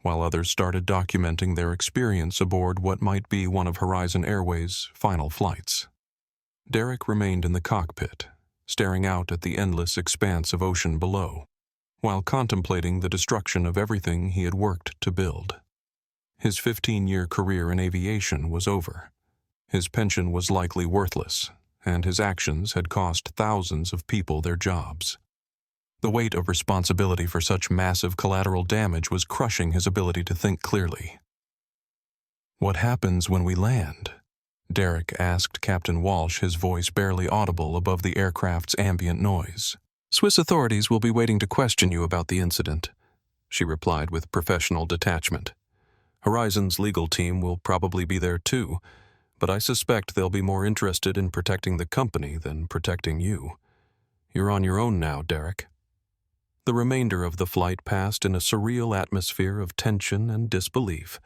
while others started documenting their experience aboard what might be one of Horizon Airways' final flights. Derek remained in the cockpit, staring out at the endless expanse of ocean below, while contemplating the destruction of everything he had worked to build. His 15-year career in aviation was over. His pension was likely worthless, and his actions had cost thousands of people their jobs. The weight of responsibility for such massive collateral damage was crushing his ability to think clearly. "What happens when we land?" Derek asked Captain Walsh, his voice barely audible above the aircraft's ambient noise. "Swiss authorities will be waiting to question you about the incident," she replied with professional detachment. "Horizon's legal team will probably be there too, but I suspect they'll be more interested in protecting the company than protecting you. You're on your own now, Derek." The remainder of the flight passed in a surreal atmosphere of tension and disbelief.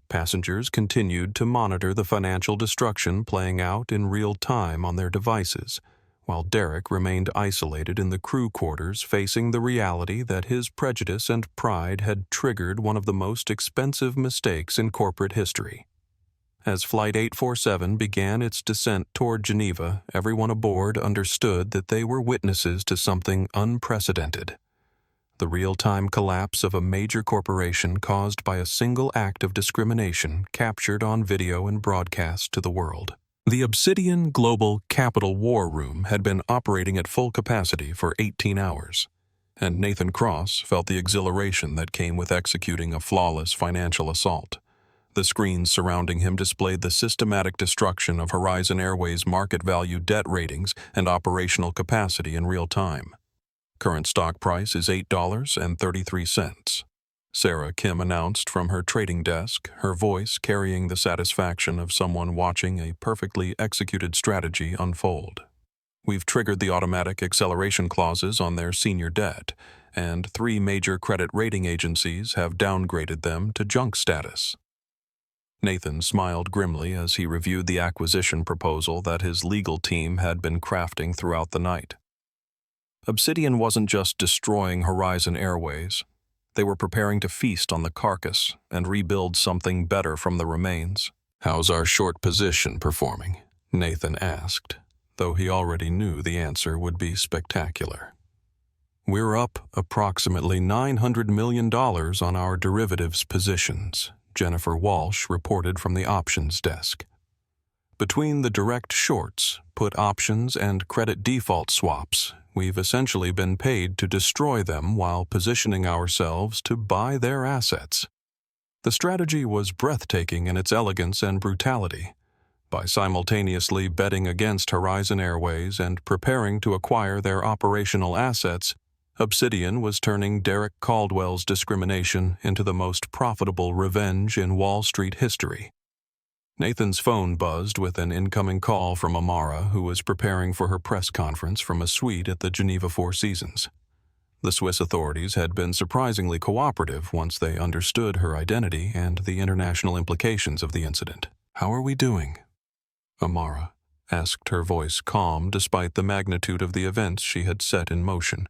Passengers continued to monitor the financial destruction playing out in real time on their devices, while Derek remained isolated in the crew quarters facing the reality that his prejudice and pride had triggered one of the most expensive mistakes in corporate history. As Flight 847 began its descent toward Geneva, everyone aboard understood that they were witnesses to something unprecedented. The real-time collapse of a major corporation caused by a single act of discrimination captured on video and broadcast to the world. The Obsidian Global Capital War Room had been operating at full capacity for 18 hours, and Nathan Cross felt the exhilaration that came with executing a flawless financial assault. The screens surrounding him displayed the systematic destruction of Horizon Airways' market value debt ratings and operational capacity in real time. Current stock price is $8.33. Sarah Kim announced from her trading desk, her voice carrying the satisfaction of someone watching a perfectly executed strategy unfold. "We've triggered the automatic acceleration clauses on their senior debt, and 3 major credit rating agencies have downgraded them to junk status." Nathan smiled grimly as he reviewed the acquisition proposal that his legal team had been crafting throughout the night. Obsidian wasn't just destroying Horizon Airways. They were preparing to feast on the carcass and rebuild something better from the remains. "How's our short position performing?" Nathan asked, though he already knew the answer would be spectacular. We're up approximately $900 million on our derivatives positions, Jennifer Walsh reported from the options desk. Between the direct shorts, put options, and credit default swaps, we've essentially been paid to destroy them while positioning ourselves to buy their assets. The strategy was breathtaking in its elegance and brutality. By simultaneously betting against Horizon Airways and preparing to acquire their operational assets, Obsidian was turning Derek Caldwell's discrimination into the most profitable revenge in Wall Street history. Nathan's phone buzzed with an incoming call from Amara, who was preparing for her press conference from a suite at the Geneva Four Seasons. The Swiss authorities had been surprisingly cooperative once they understood her identity and the international implications of the incident. "How are we doing?" Amara asked, her voice calm despite the magnitude of the events she had set in motion.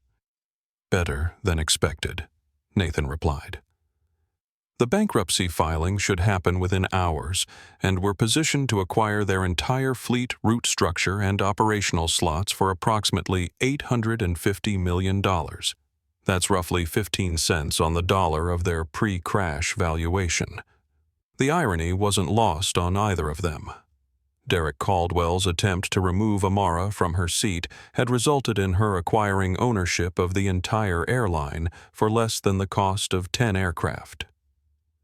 "Better than expected," Nathan replied. The bankruptcy filing should happen within hours, and we're positioned to acquire their entire fleet route structure and operational slots for approximately $850 million. That's roughly 15 cents on the dollar of their pre-crash valuation. The irony wasn't lost on either of them. Derek Caldwell's attempt to remove Amara from her seat had resulted in her acquiring ownership of the entire airline for less than the cost of 10 aircraft.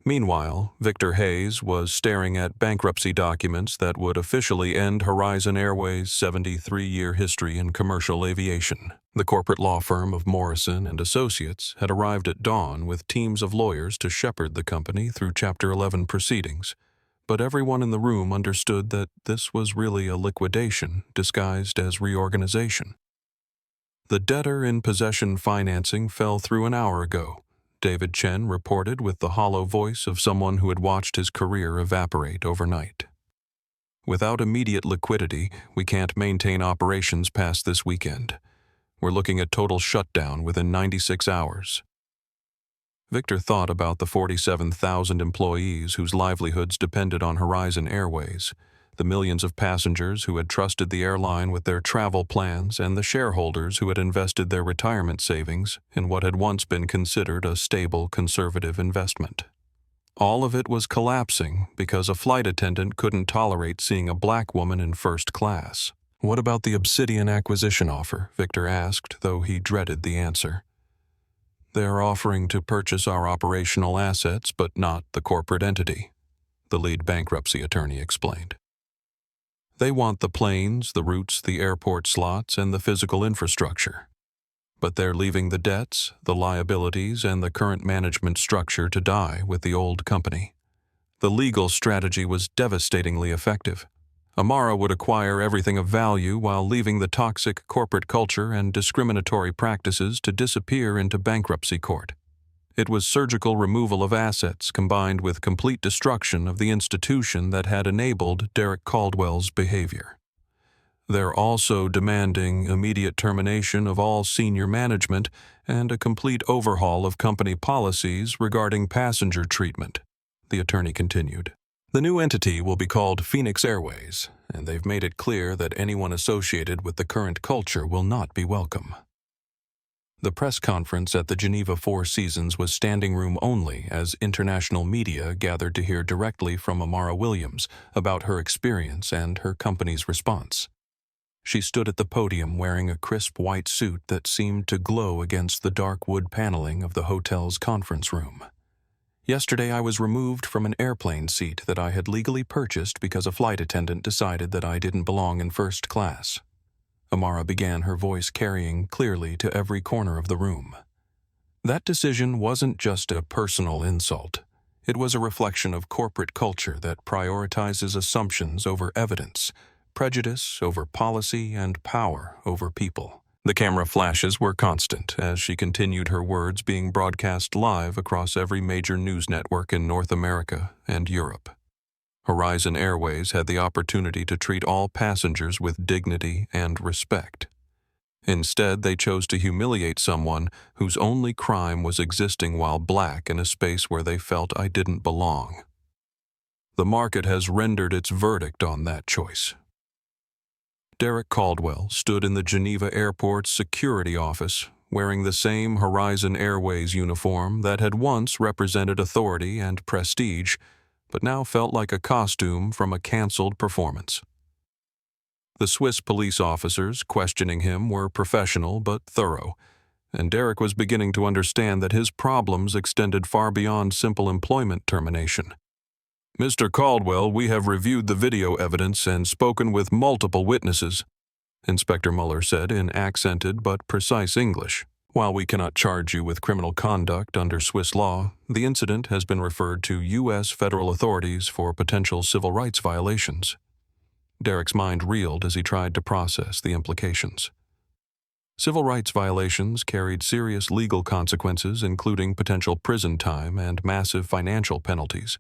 Meanwhile, Victor Hayes was staring at bankruptcy documents that would officially end Horizon Airways' 73-year history in commercial aviation. The corporate law firm of Morrison and Associates had arrived at dawn with teams of lawyers to shepherd the company through Chapter 11 proceedings. But everyone in the room understood that this was really a liquidation disguised as reorganization. The debtor-in-possession financing fell through an hour ago, David Chen reported with the hollow voice of someone who had watched his career evaporate overnight. "Without immediate liquidity, we can't maintain operations past this weekend. We're looking at total shutdown within 96 hours. Victor thought about the 47,000 employees whose livelihoods depended on Horizon Airways, the millions of passengers who had trusted the airline with their travel plans, and the shareholders who had invested their retirement savings in what had once been considered a stable, conservative investment. All of it was collapsing because a flight attendant couldn't tolerate seeing a black woman in first class. "What about the Obsidian acquisition offer?" Victor asked, though he dreaded the answer. "They're offering to purchase our operational assets, but not the corporate entity," the lead bankruptcy attorney explained. "They want the planes, the routes, the airport slots, and the physical infrastructure. But they're leaving the debts, the liabilities, and the current management structure to die with the old company." The legal strategy was devastatingly effective. Amara would acquire everything of value while leaving the toxic corporate culture and discriminatory practices to disappear into bankruptcy court. It was surgical removal of assets combined with complete destruction of the institution that had enabled Derek Caldwell's behavior. They're also demanding immediate termination of all senior management and a complete overhaul of company policies regarding passenger treatment, the attorney continued. "The new entity will be called Phoenix Airways, and they've made it clear that anyone associated with the current culture will not be welcome." The press conference at the Geneva Four Seasons was standing room only as international media gathered to hear directly from Amara Williams about her experience and her company's response. She stood at the podium wearing a crisp white suit that seemed to glow against the dark wood paneling of the hotel's conference room. "Yesterday I was removed from an airplane seat that I had legally purchased because a flight attendant decided that I didn't belong in first class." Amara began, her voice carrying clearly to every corner of the room. That decision wasn't just a personal insult. It was a reflection of corporate culture that prioritizes assumptions over evidence, prejudice over policy, and power over people. The camera flashes were constant as she continued, her words being broadcast live across every major news network in North America and Europe. Horizon Airways had the opportunity to treat all passengers with dignity and respect. Instead, they chose to humiliate someone whose only crime was existing while black in a space where they felt I didn't belong. The market has rendered its verdict on that choice. Derek Caldwell stood in the Geneva airport's security office, wearing the same Horizon Airways uniform that had once represented authority and prestige, but now felt like a costume from a canceled performance. The Swiss police officers questioning him were professional but thorough, and Derek was beginning to understand that his problems extended far beyond simple employment termination. "Mr. Caldwell, we have reviewed the video evidence and spoken with multiple witnesses," Inspector Mueller said in accented but precise English. "While we cannot charge you with criminal conduct under Swiss law, the incident has been referred to U.S. federal authorities for potential civil rights violations." Derek's mind reeled as he tried to process the implications. Civil rights violations carried serious legal consequences, including potential prison time and massive financial penalties.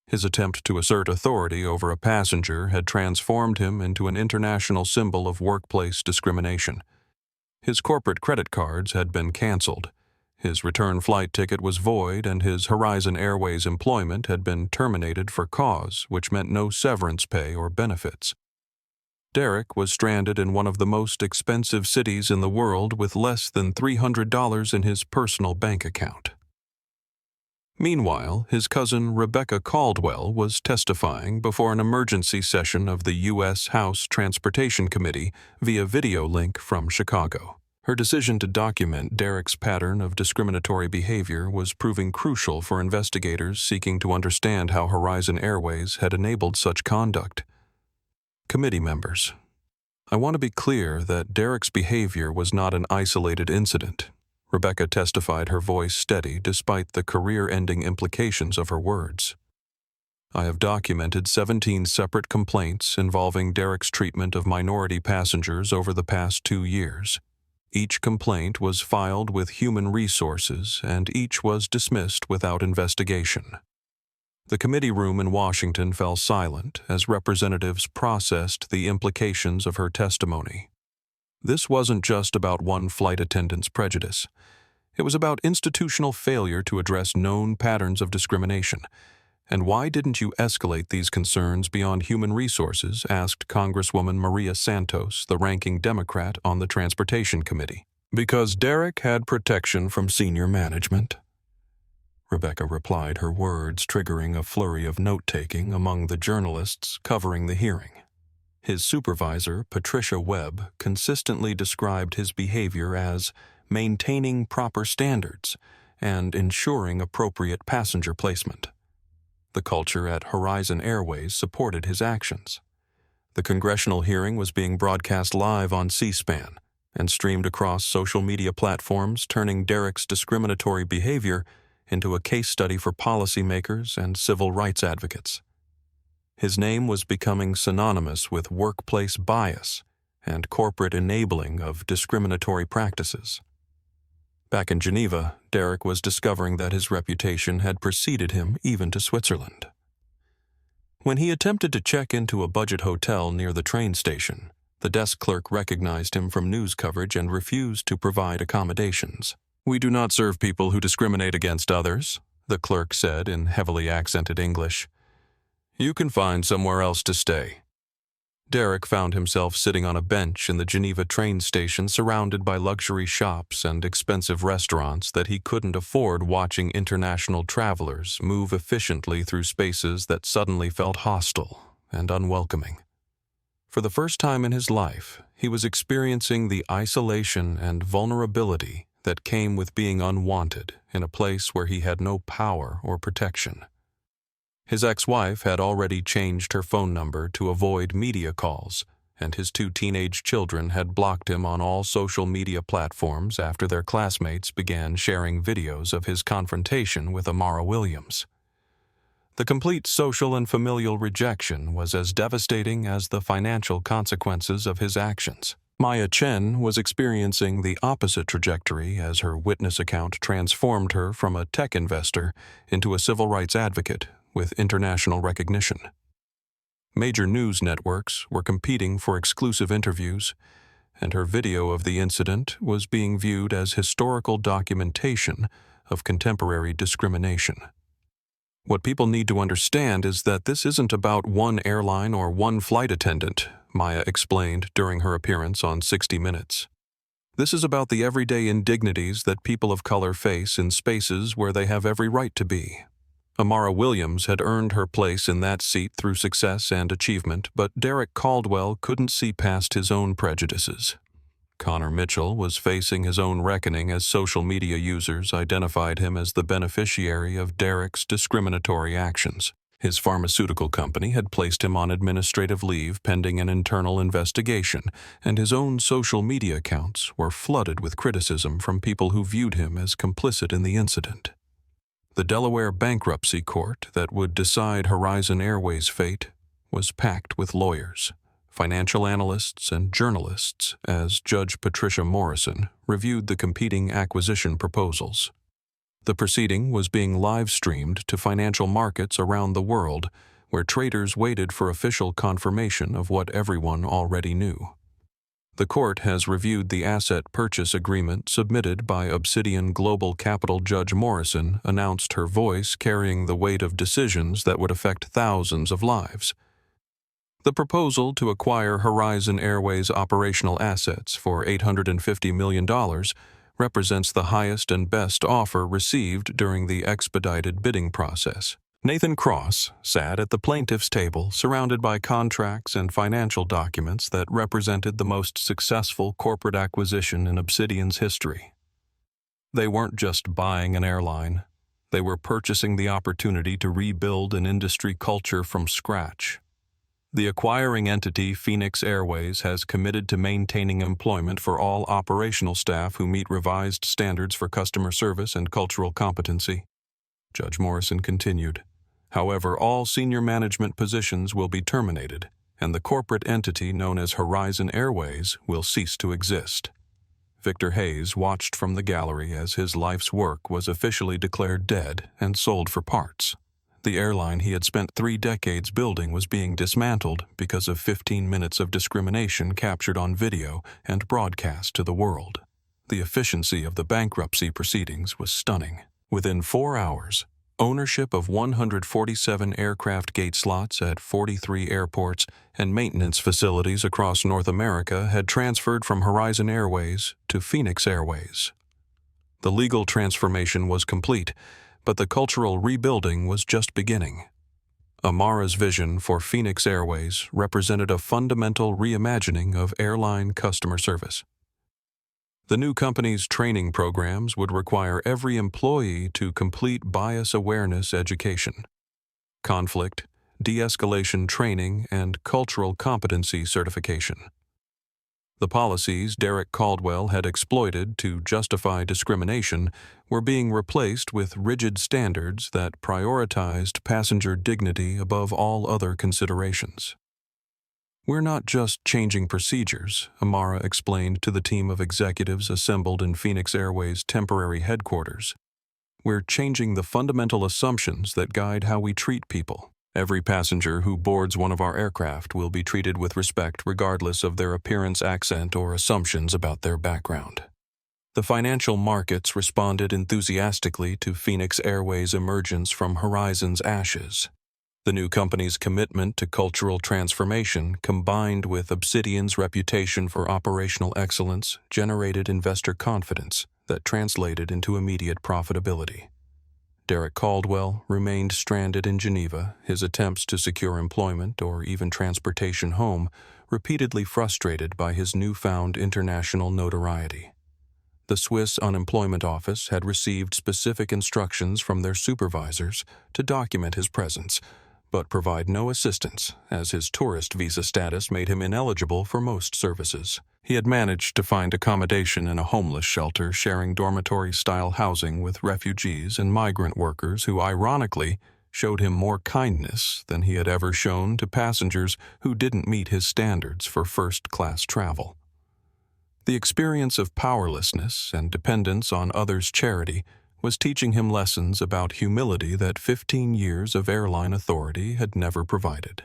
His attempt to assert authority over a passenger had transformed him into an international symbol of workplace discrimination. His corporate credit cards had been canceled, his return flight ticket was void, and his Horizon Airways employment had been terminated for cause which meant no severance pay or benefits. Derek was stranded in one of the most expensive cities in the world with less than $300 in his personal bank account. Meanwhile, his cousin Rebecca Caldwell was testifying before an emergency session of the U.S. House Transportation Committee via video link from Chicago. Her decision to document Derek's pattern of discriminatory behavior was proving crucial for investigators seeking to understand how Horizon Airways had enabled such conduct. Committee members, I want to be clear that Derek's behavior was not an isolated incident. Rebecca testified, her voice steady despite the career-ending implications of her words. I have documented 17 separate complaints involving Derek's treatment of minority passengers over the past 2 years. Each complaint was filed with Human Resources, and each was dismissed without investigation. The committee room in Washington fell silent as representatives processed the implications of her testimony. This wasn't just about one flight attendant's prejudice. It was about institutional failure to address known patterns of discrimination. "And why didn't you escalate these concerns beyond Human Resources?" asked Congresswoman Maria Santos, the ranking Democrat on the Transportation Committee. "Because Derek had protection from senior management," Rebecca replied, her words triggering a flurry of note-taking among the journalists covering the hearing. His supervisor, Patricia Webb, consistently described his behavior as maintaining proper standards and ensuring appropriate passenger placement. The culture at Horizon Airways supported his actions. The congressional hearing was being broadcast live on C-SPAN and streamed across social media platforms, turning Derek's discriminatory behavior into a case study for policymakers and civil rights advocates. His name was becoming synonymous with workplace bias and corporate enabling of discriminatory practices. Back in Geneva, Derek was discovering that his reputation had preceded him even to Switzerland. When he attempted to check into a budget hotel near the train station, the desk clerk recognized him from news coverage and refused to provide accommodations. "We do not serve people who discriminate against others," the clerk said in heavily accented English. "You can find somewhere else to stay." Derek found himself sitting on a bench in the Geneva train station, surrounded by luxury shops and expensive restaurants that he couldn't afford, watching international travelers move efficiently through spaces that suddenly felt hostile and unwelcoming. For the first time in his life, he was experiencing the isolation and vulnerability that came with being unwanted in a place where he had no power or protection. His ex-wife had already changed her phone number to avoid media calls, and his 2 teenage children had blocked him on all social media platforms after their classmates began sharing videos of his confrontation with Amara Williams. The complete social and familial rejection was as devastating as the financial consequences of his actions. Maya Chen was experiencing the opposite trajectory as her witness account transformed her from a tech investor into a civil rights advocate with international recognition. Major news networks were competing for exclusive interviews, and her video of the incident was being viewed as historical documentation of contemporary discrimination. What people need to understand is that this isn't about one airline or one flight attendant, Maya explained during her appearance on 60 Minutes. This is about the everyday indignities that people of color face in spaces where they have every right to be. Amara Williams had earned her place in that seat through success and achievement, but Derek Caldwell couldn't see past his own prejudices. Connor Mitchell was facing his own reckoning as social media users identified him as the beneficiary of Derek's discriminatory actions. His pharmaceutical company had placed him on administrative leave pending an internal investigation, and his own social media accounts were flooded with criticism from people who viewed him as complicit in the incident. The Delaware bankruptcy court that would decide Horizon Airways' fate was packed with lawyers, financial analysts, and journalists as Judge Patricia Morrison reviewed the competing acquisition proposals. The proceeding was being live-streamed to financial markets around the world, where traders waited for official confirmation of what everyone already knew. The court has reviewed the asset purchase agreement submitted by Obsidian Global Capital. Judge Morrison announced her voice carrying the weight of decisions that would affect thousands of lives. The proposal to acquire Horizon Airways operational assets for $850 million represents the highest and best offer received during the expedited bidding process. Nathan Cross sat at the plaintiff's table, surrounded by contracts and financial documents that represented the most successful corporate acquisition in Obsidian's history. They weren't just buying an airline. They were purchasing the opportunity to rebuild an industry culture from scratch. The acquiring entity, Phoenix Airways, has committed to maintaining employment for all operational staff who meet revised standards for customer service and cultural competency. Judge Morrison continued. However, all senior management positions will be terminated, and the corporate entity known as Horizon Airways will cease to exist. Victor Hayes watched from the gallery as his life's work was officially declared dead and sold for parts. The airline he had spent 3 decades building was being dismantled because of 15 minutes of discrimination captured on video and broadcast to the world. The efficiency of the bankruptcy proceedings was stunning. Within 4 hours, ownership of 147 aircraft gate slots at 43 airports and maintenance facilities across North America had transferred from Horizon Airways to Phoenix Airways. The legal transformation was complete, but the cultural rebuilding was just beginning. Amara's vision for Phoenix Airways represented a fundamental reimagining of airline customer service. The new company's training programs would require every employee to complete bias awareness education, conflict, de-escalation training, and cultural competency certification. The policies Derek Caldwell had exploited to justify discrimination were being replaced with rigid standards that prioritized passenger dignity above all other considerations. "We're not just changing procedures," Amara explained to the team of executives assembled in Phoenix Airways' temporary headquarters. "We're changing the fundamental assumptions that guide how we treat people. Every passenger who boards one of our aircraft will be treated with respect regardless of their appearance, accent, or assumptions about their background." The financial markets responded enthusiastically to Phoenix Airways' emergence from Horizon's ashes. The new company's commitment to cultural transformation, combined with Obsidian's reputation for operational excellence, generated investor confidence that translated into immediate profitability. Derek Caldwell remained stranded in Geneva, his attempts to secure employment or even transportation home repeatedly frustrated by his newfound international notoriety. The Swiss Unemployment Office had received specific instructions from their supervisors to document his presence, but provide no assistance, as his tourist visa status made him ineligible for most services. He had managed to find accommodation in a homeless shelter, sharing dormitory-style housing with refugees and migrant workers who, ironically, showed him more kindness than he had ever shown to passengers who didn't meet his standards for first-class travel. The experience of powerlessness and dependence on others' charity was teaching him lessons about humility that 15 years of airline authority had never provided.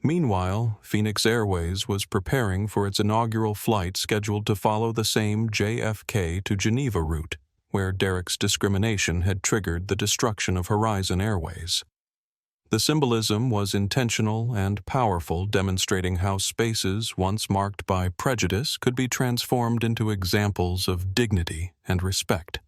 Meanwhile, Phoenix Airways was preparing for its inaugural flight scheduled to follow the same JFK to Geneva route, where Derek's discrimination had triggered the destruction of Horizon Airways. The symbolism was intentional and powerful, demonstrating how spaces once marked by prejudice could be transformed into examples of dignity and respect.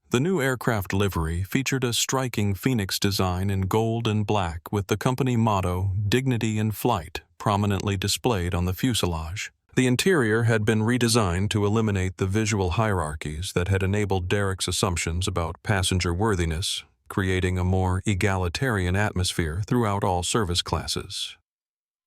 The new aircraft livery featured a striking Phoenix design in gold and black with the company motto, "Dignity in Flight," prominently displayed on the fuselage. The interior had been redesigned to eliminate the visual hierarchies that had enabled Derek's assumptions about passenger worthiness, creating a more egalitarian atmosphere throughout all service classes.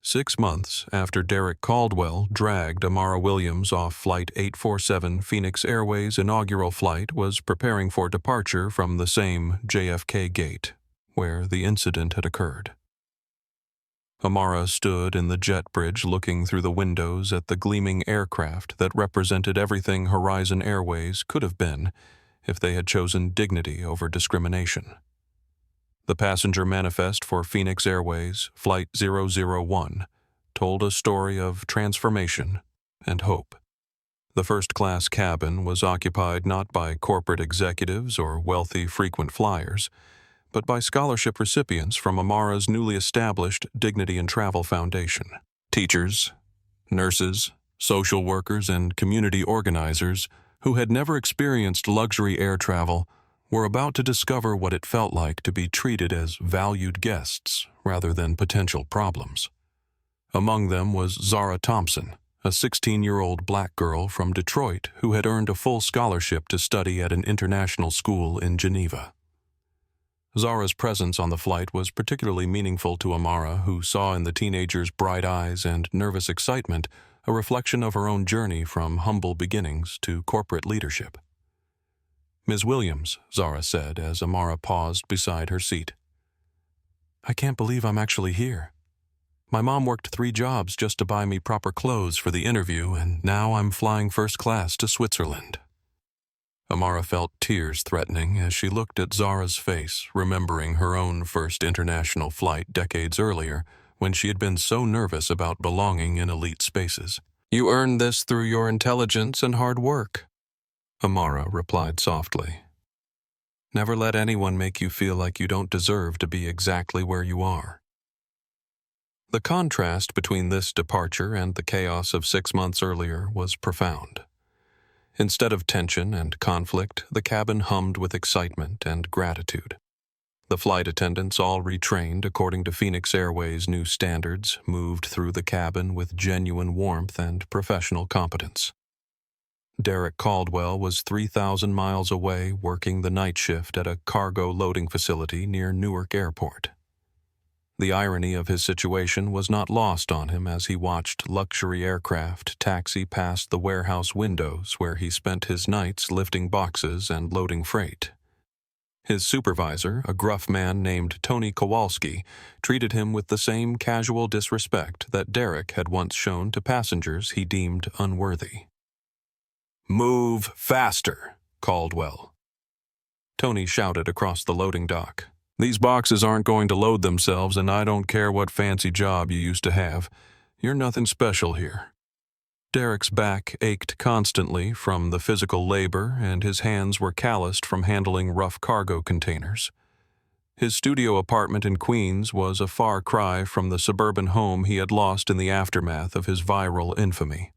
6 months after Derek Caldwell dragged Amara Williams off Flight 847, Phoenix Airways' inaugural flight was preparing for departure from the same JFK gate, where the incident had occurred. Amara stood in the jet bridge looking through the windows at the gleaming aircraft that represented everything Horizon Airways could have been if they had chosen dignity over discrimination. The passenger manifest for Phoenix Airways, Flight 001, told a story of transformation and hope. The first-class cabin was occupied not by corporate executives or wealthy frequent flyers, but by scholarship recipients from Amara's newly established Dignity in Travel Foundation. Teachers, nurses, social workers, and community organizers who had never experienced luxury air travel were about to discover what it felt like to be treated as valued guests rather than potential problems. Among them was Zara Thompson, a 16-year-old black girl from Detroit who had earned a full scholarship to study at an international school in Geneva. Zara's presence on the flight was particularly meaningful to Amara, who saw in the teenager's bright eyes and nervous excitement a reflection of her own journey from humble beginnings to corporate leadership. "Ms. Williams," Zara said as Amara paused beside her seat, "I can't believe I'm actually here. My mom worked 3 jobs just to buy me proper clothes for the interview, and now I'm flying first class to Switzerland." Amara felt tears threatening as she looked at Zara's face, remembering her own first international flight decades earlier when she had been so nervous about belonging in elite spaces. "You earned this through your intelligence and hard work," Amara replied softly. "Never let anyone make you feel like you don't deserve to be exactly where you are." The contrast between this departure and the chaos of 6 months earlier was profound. Instead of tension and conflict, the cabin hummed with excitement and gratitude. The flight attendants, all retrained according to Phoenix Airways' new standards, moved through the cabin with genuine warmth and professional competence. Derek Caldwell was 3,000 miles away working the night shift at a cargo loading facility near Newark Airport. The irony of his situation was not lost on him as he watched luxury aircraft taxi past the warehouse windows where he spent his nights lifting boxes and loading freight. His supervisor, a gruff man named Tony Kowalski, treated him with the same casual disrespect that Derek had once shown to passengers he deemed unworthy. "Move faster," Caldwell. Tony shouted across the loading dock. "These boxes aren't going to load themselves, and I don't care what fancy job you used to have. You're nothing special here." Derek's back ached constantly from the physical labor, and his hands were calloused from handling rough cargo containers. His studio apartment in Queens was a far cry from the suburban home he had lost in the aftermath of his viral infamy.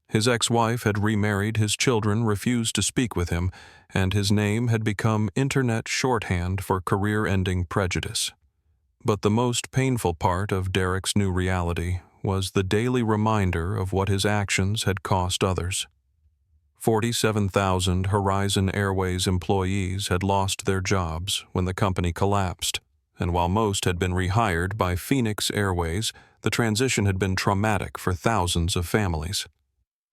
His ex-wife had remarried, his children refused to speak with him, and his name had become internet shorthand for career-ending prejudice. But the most painful part of Derek's new reality was the daily reminder of what his actions had cost others. 47,000 Horizon Airways employees had lost their jobs when the company collapsed, and while most had been rehired by Phoenix Airways, the transition had been traumatic for thousands of families.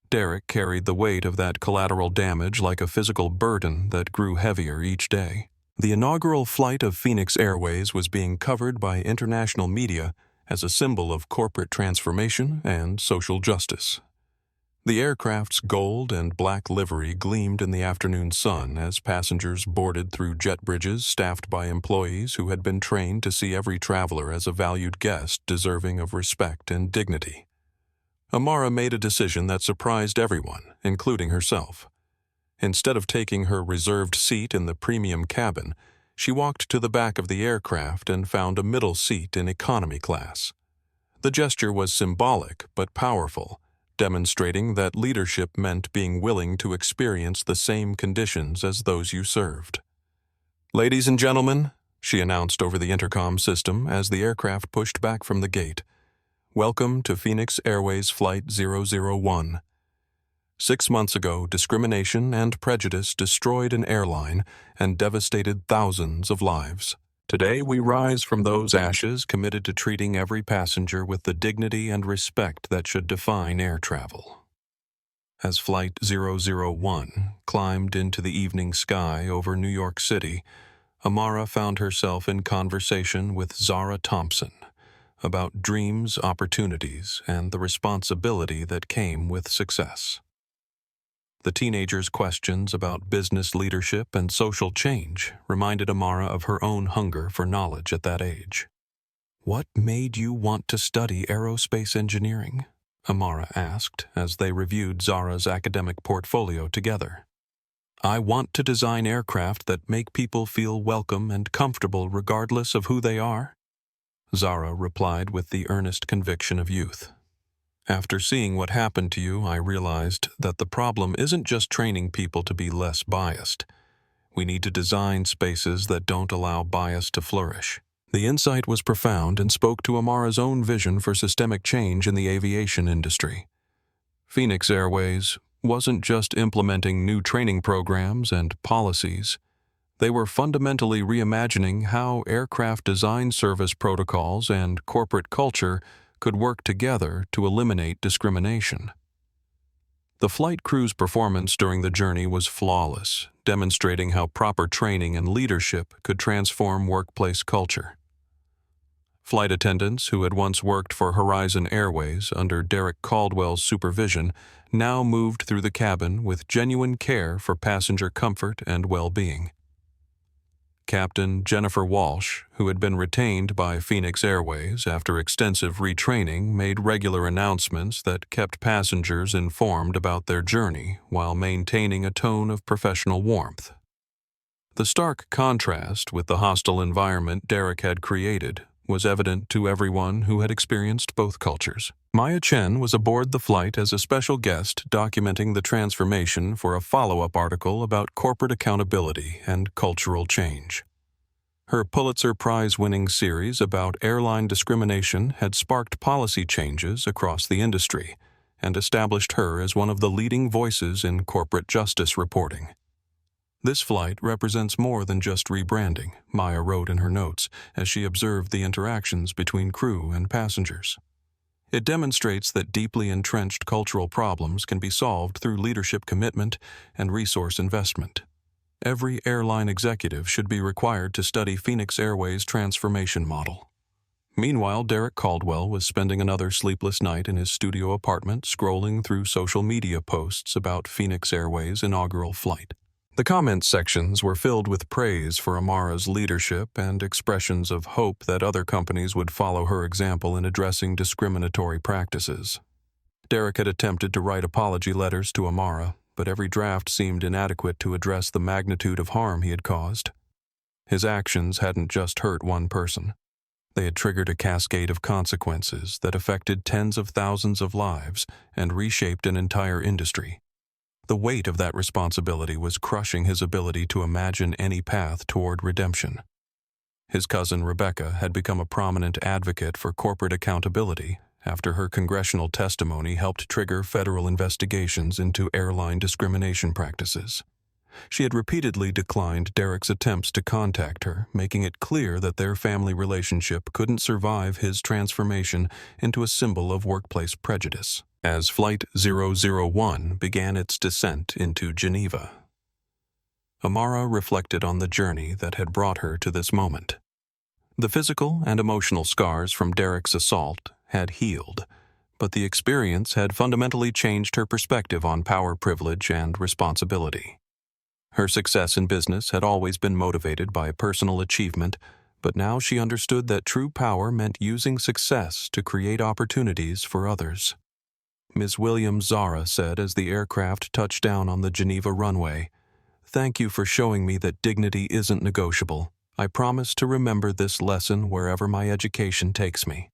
Derek carried the weight of that collateral damage like a physical burden that grew heavier each day. The inaugural flight of Phoenix Airways was being covered by international media as a symbol of corporate transformation and social justice. The aircraft's gold and black livery gleamed in the afternoon sun as passengers boarded through jet bridges staffed by employees who had been trained to see every traveler as a valued guest deserving of respect and dignity. Amara made a decision that surprised everyone, including herself. Instead of taking her reserved seat in the premium cabin, She walked to the back of the aircraft and found a middle seat in economy class. The gesture was symbolic but powerful, demonstrating that leadership meant being willing to experience the same conditions as those you served. "Ladies and gentlemen," she announced over the intercom system as the aircraft pushed back from the gate, "welcome to Phoenix Airways Flight 001. 6 months ago, discrimination and prejudice destroyed an airline and devastated thousands of lives. Today, we rise from those ashes, committed to treating every passenger with the dignity and respect that should define air travel." As Flight 001 climbed into the evening sky over New York City, Amara found herself in conversation with Zara Thompson about dreams, opportunities, and the responsibility that came with success. The teenager's questions about business leadership and social change reminded Amara of her own hunger for knowledge at that age. "What made you want to study aerospace engineering?" Amara asked as they reviewed Zara's academic portfolio together. "I want to design aircraft that make people feel welcome and comfortable regardless of who they are," Zara replied with the earnest conviction of youth. "After seeing what happened to you, I realized that the problem isn't just training people to be less biased. We need to design spaces that don't allow bias to flourish." The insight was profound and spoke to Amara's own vision for systemic change in the aviation industry. Phoenix Airways wasn't just implementing new training programs and policies. They were fundamentally reimagining how aircraft design service protocols and corporate culture could work together to eliminate discrimination. The flight crew's performance during the journey was flawless, demonstrating how proper training and leadership could transform workplace culture. Flight attendants who had once worked for Horizon Airways under Derek Caldwell's supervision now moved through the cabin with genuine care for passenger comfort and well-being. Captain Jennifer Walsh, who had been retained by Phoenix Airways after extensive retraining, made regular announcements that kept passengers informed about their journey while maintaining a tone of professional warmth. The stark contrast with the hostile environment Derek had created was evident to everyone who had experienced both cultures. Maya Chen was aboard the flight as a special guest documenting the transformation for a follow-up article about corporate accountability and cultural change. Her Pulitzer Prize-winning series about airline discrimination had sparked policy changes across the industry and established her as one of the leading voices in corporate justice reporting. "This flight represents more than just rebranding," Maya wrote in her notes as she observed the interactions between crew and passengers. "It demonstrates that deeply entrenched cultural problems can be solved through leadership commitment and resource investment. Every airline executive should be required to study Phoenix Airways' transformation model." Meanwhile, Derek Caldwell was spending another sleepless night in his studio apartment scrolling through social media posts about Phoenix Airways' inaugural flight. The comments sections were filled with praise for Amara's leadership and expressions of hope that other companies would follow her example in addressing discriminatory practices. Derek had attempted to write apology letters to Amara, but every draft seemed inadequate to address the magnitude of harm he had caused. His actions hadn't just hurt one person. They had triggered a cascade of consequences that affected tens of thousands of lives and reshaped an entire industry. The weight of that responsibility was crushing his ability to imagine any path toward redemption. His cousin Rebecca had become a prominent advocate for corporate accountability after her congressional testimony helped trigger federal investigations into airline discrimination practices. She had repeatedly declined Derek's attempts to contact her, making it clear that their family relationship couldn't survive his transformation into a symbol of workplace prejudice. As Flight 001 began its descent into Geneva, Amara reflected on the journey that had brought her to this moment. The physical and emotional scars from Derek's assault had healed, but the experience had fundamentally changed her perspective on power, privilege, and responsibility. Her success in business had always been motivated by personal achievement, but now she understood that true power meant using success to create opportunities for others. Ms. Williams Zara said as the aircraft touched down on the Geneva runway, "Thank you for showing me that dignity isn't negotiable. I promise to remember this lesson wherever my education takes me."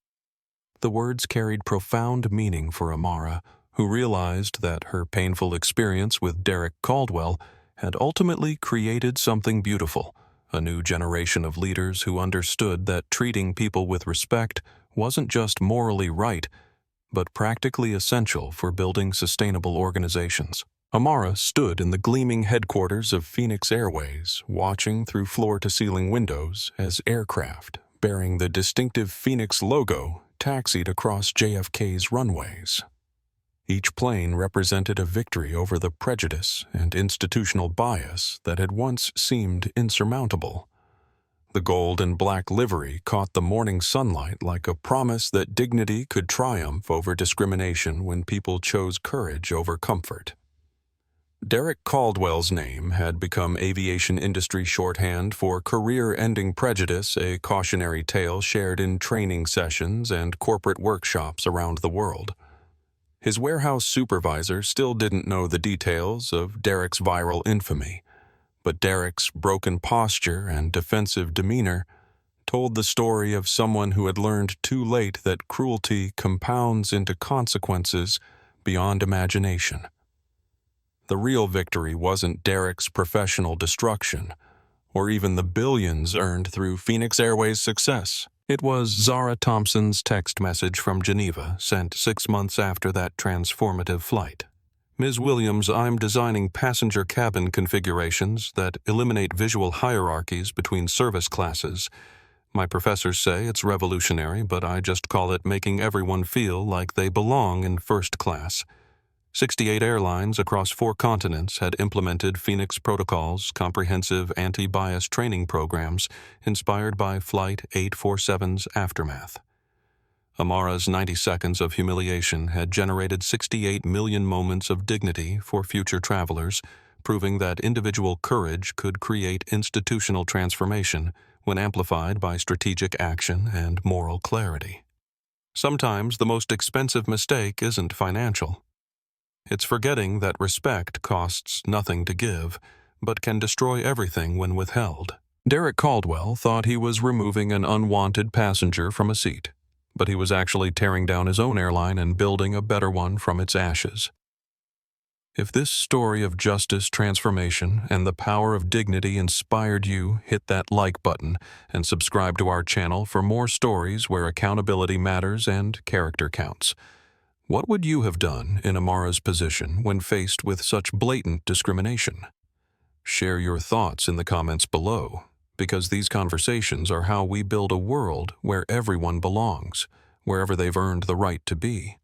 The words carried profound meaning for Amara, who realized that her painful experience with Derek Caldwell had ultimately created something beautiful, a new generation of leaders who understood that treating people with respect wasn't just morally right, but practically essential for building sustainable organizations. Amara stood in the gleaming headquarters of Phoenix Airways, watching through floor-to-ceiling windows as aircraft bearing the distinctive Phoenix logo taxied across JFK's runways. Each plane represented a victory over the prejudice and institutional bias that had once seemed insurmountable. The gold and black livery caught the morning sunlight like a promise that dignity could triumph over discrimination when people chose courage over comfort. Derek Caldwell's name had become aviation industry shorthand for career-ending prejudice, a cautionary tale shared in training sessions and corporate workshops around the world. His warehouse supervisor still didn't know the details of Derek's viral infamy, but Derek's broken posture and defensive demeanor told the story of someone who had learned too late that cruelty compounds into consequences beyond imagination. The real victory wasn't Derek's professional destruction, or even the billions earned through Phoenix Airways' success. It was Zara Thompson's text message from Geneva, sent 6 months after that transformative flight. "Ms. Williams, I'm designing passenger cabin configurations that eliminate visual hierarchies between service classes. My professors say it's revolutionary, but I just call it making everyone feel like they belong in first class." 68 airlines across 4 continents had implemented Phoenix Protocol's comprehensive anti-bias training programs inspired by Flight 847's aftermath. Amara's 90 seconds of humiliation had generated 68 million moments of dignity for future travelers, proving that individual courage could create institutional transformation when amplified by strategic action and moral clarity. Sometimes the most expensive mistake isn't financial. It's forgetting that respect costs nothing to give, but can destroy everything when withheld. Derek Caldwell thought he was removing an unwanted passenger from a seat, but he was actually tearing down his own airline and building a better one from its ashes. If this story of justice, transformation, and the power of dignity inspired you, hit that like button and subscribe to our channel for more stories where accountability matters and character counts. What would you have done in Amara's position when faced with such blatant discrimination? Share your thoughts in the comments below, because these conversations are how we build a world where everyone belongs, wherever they've earned the right to be.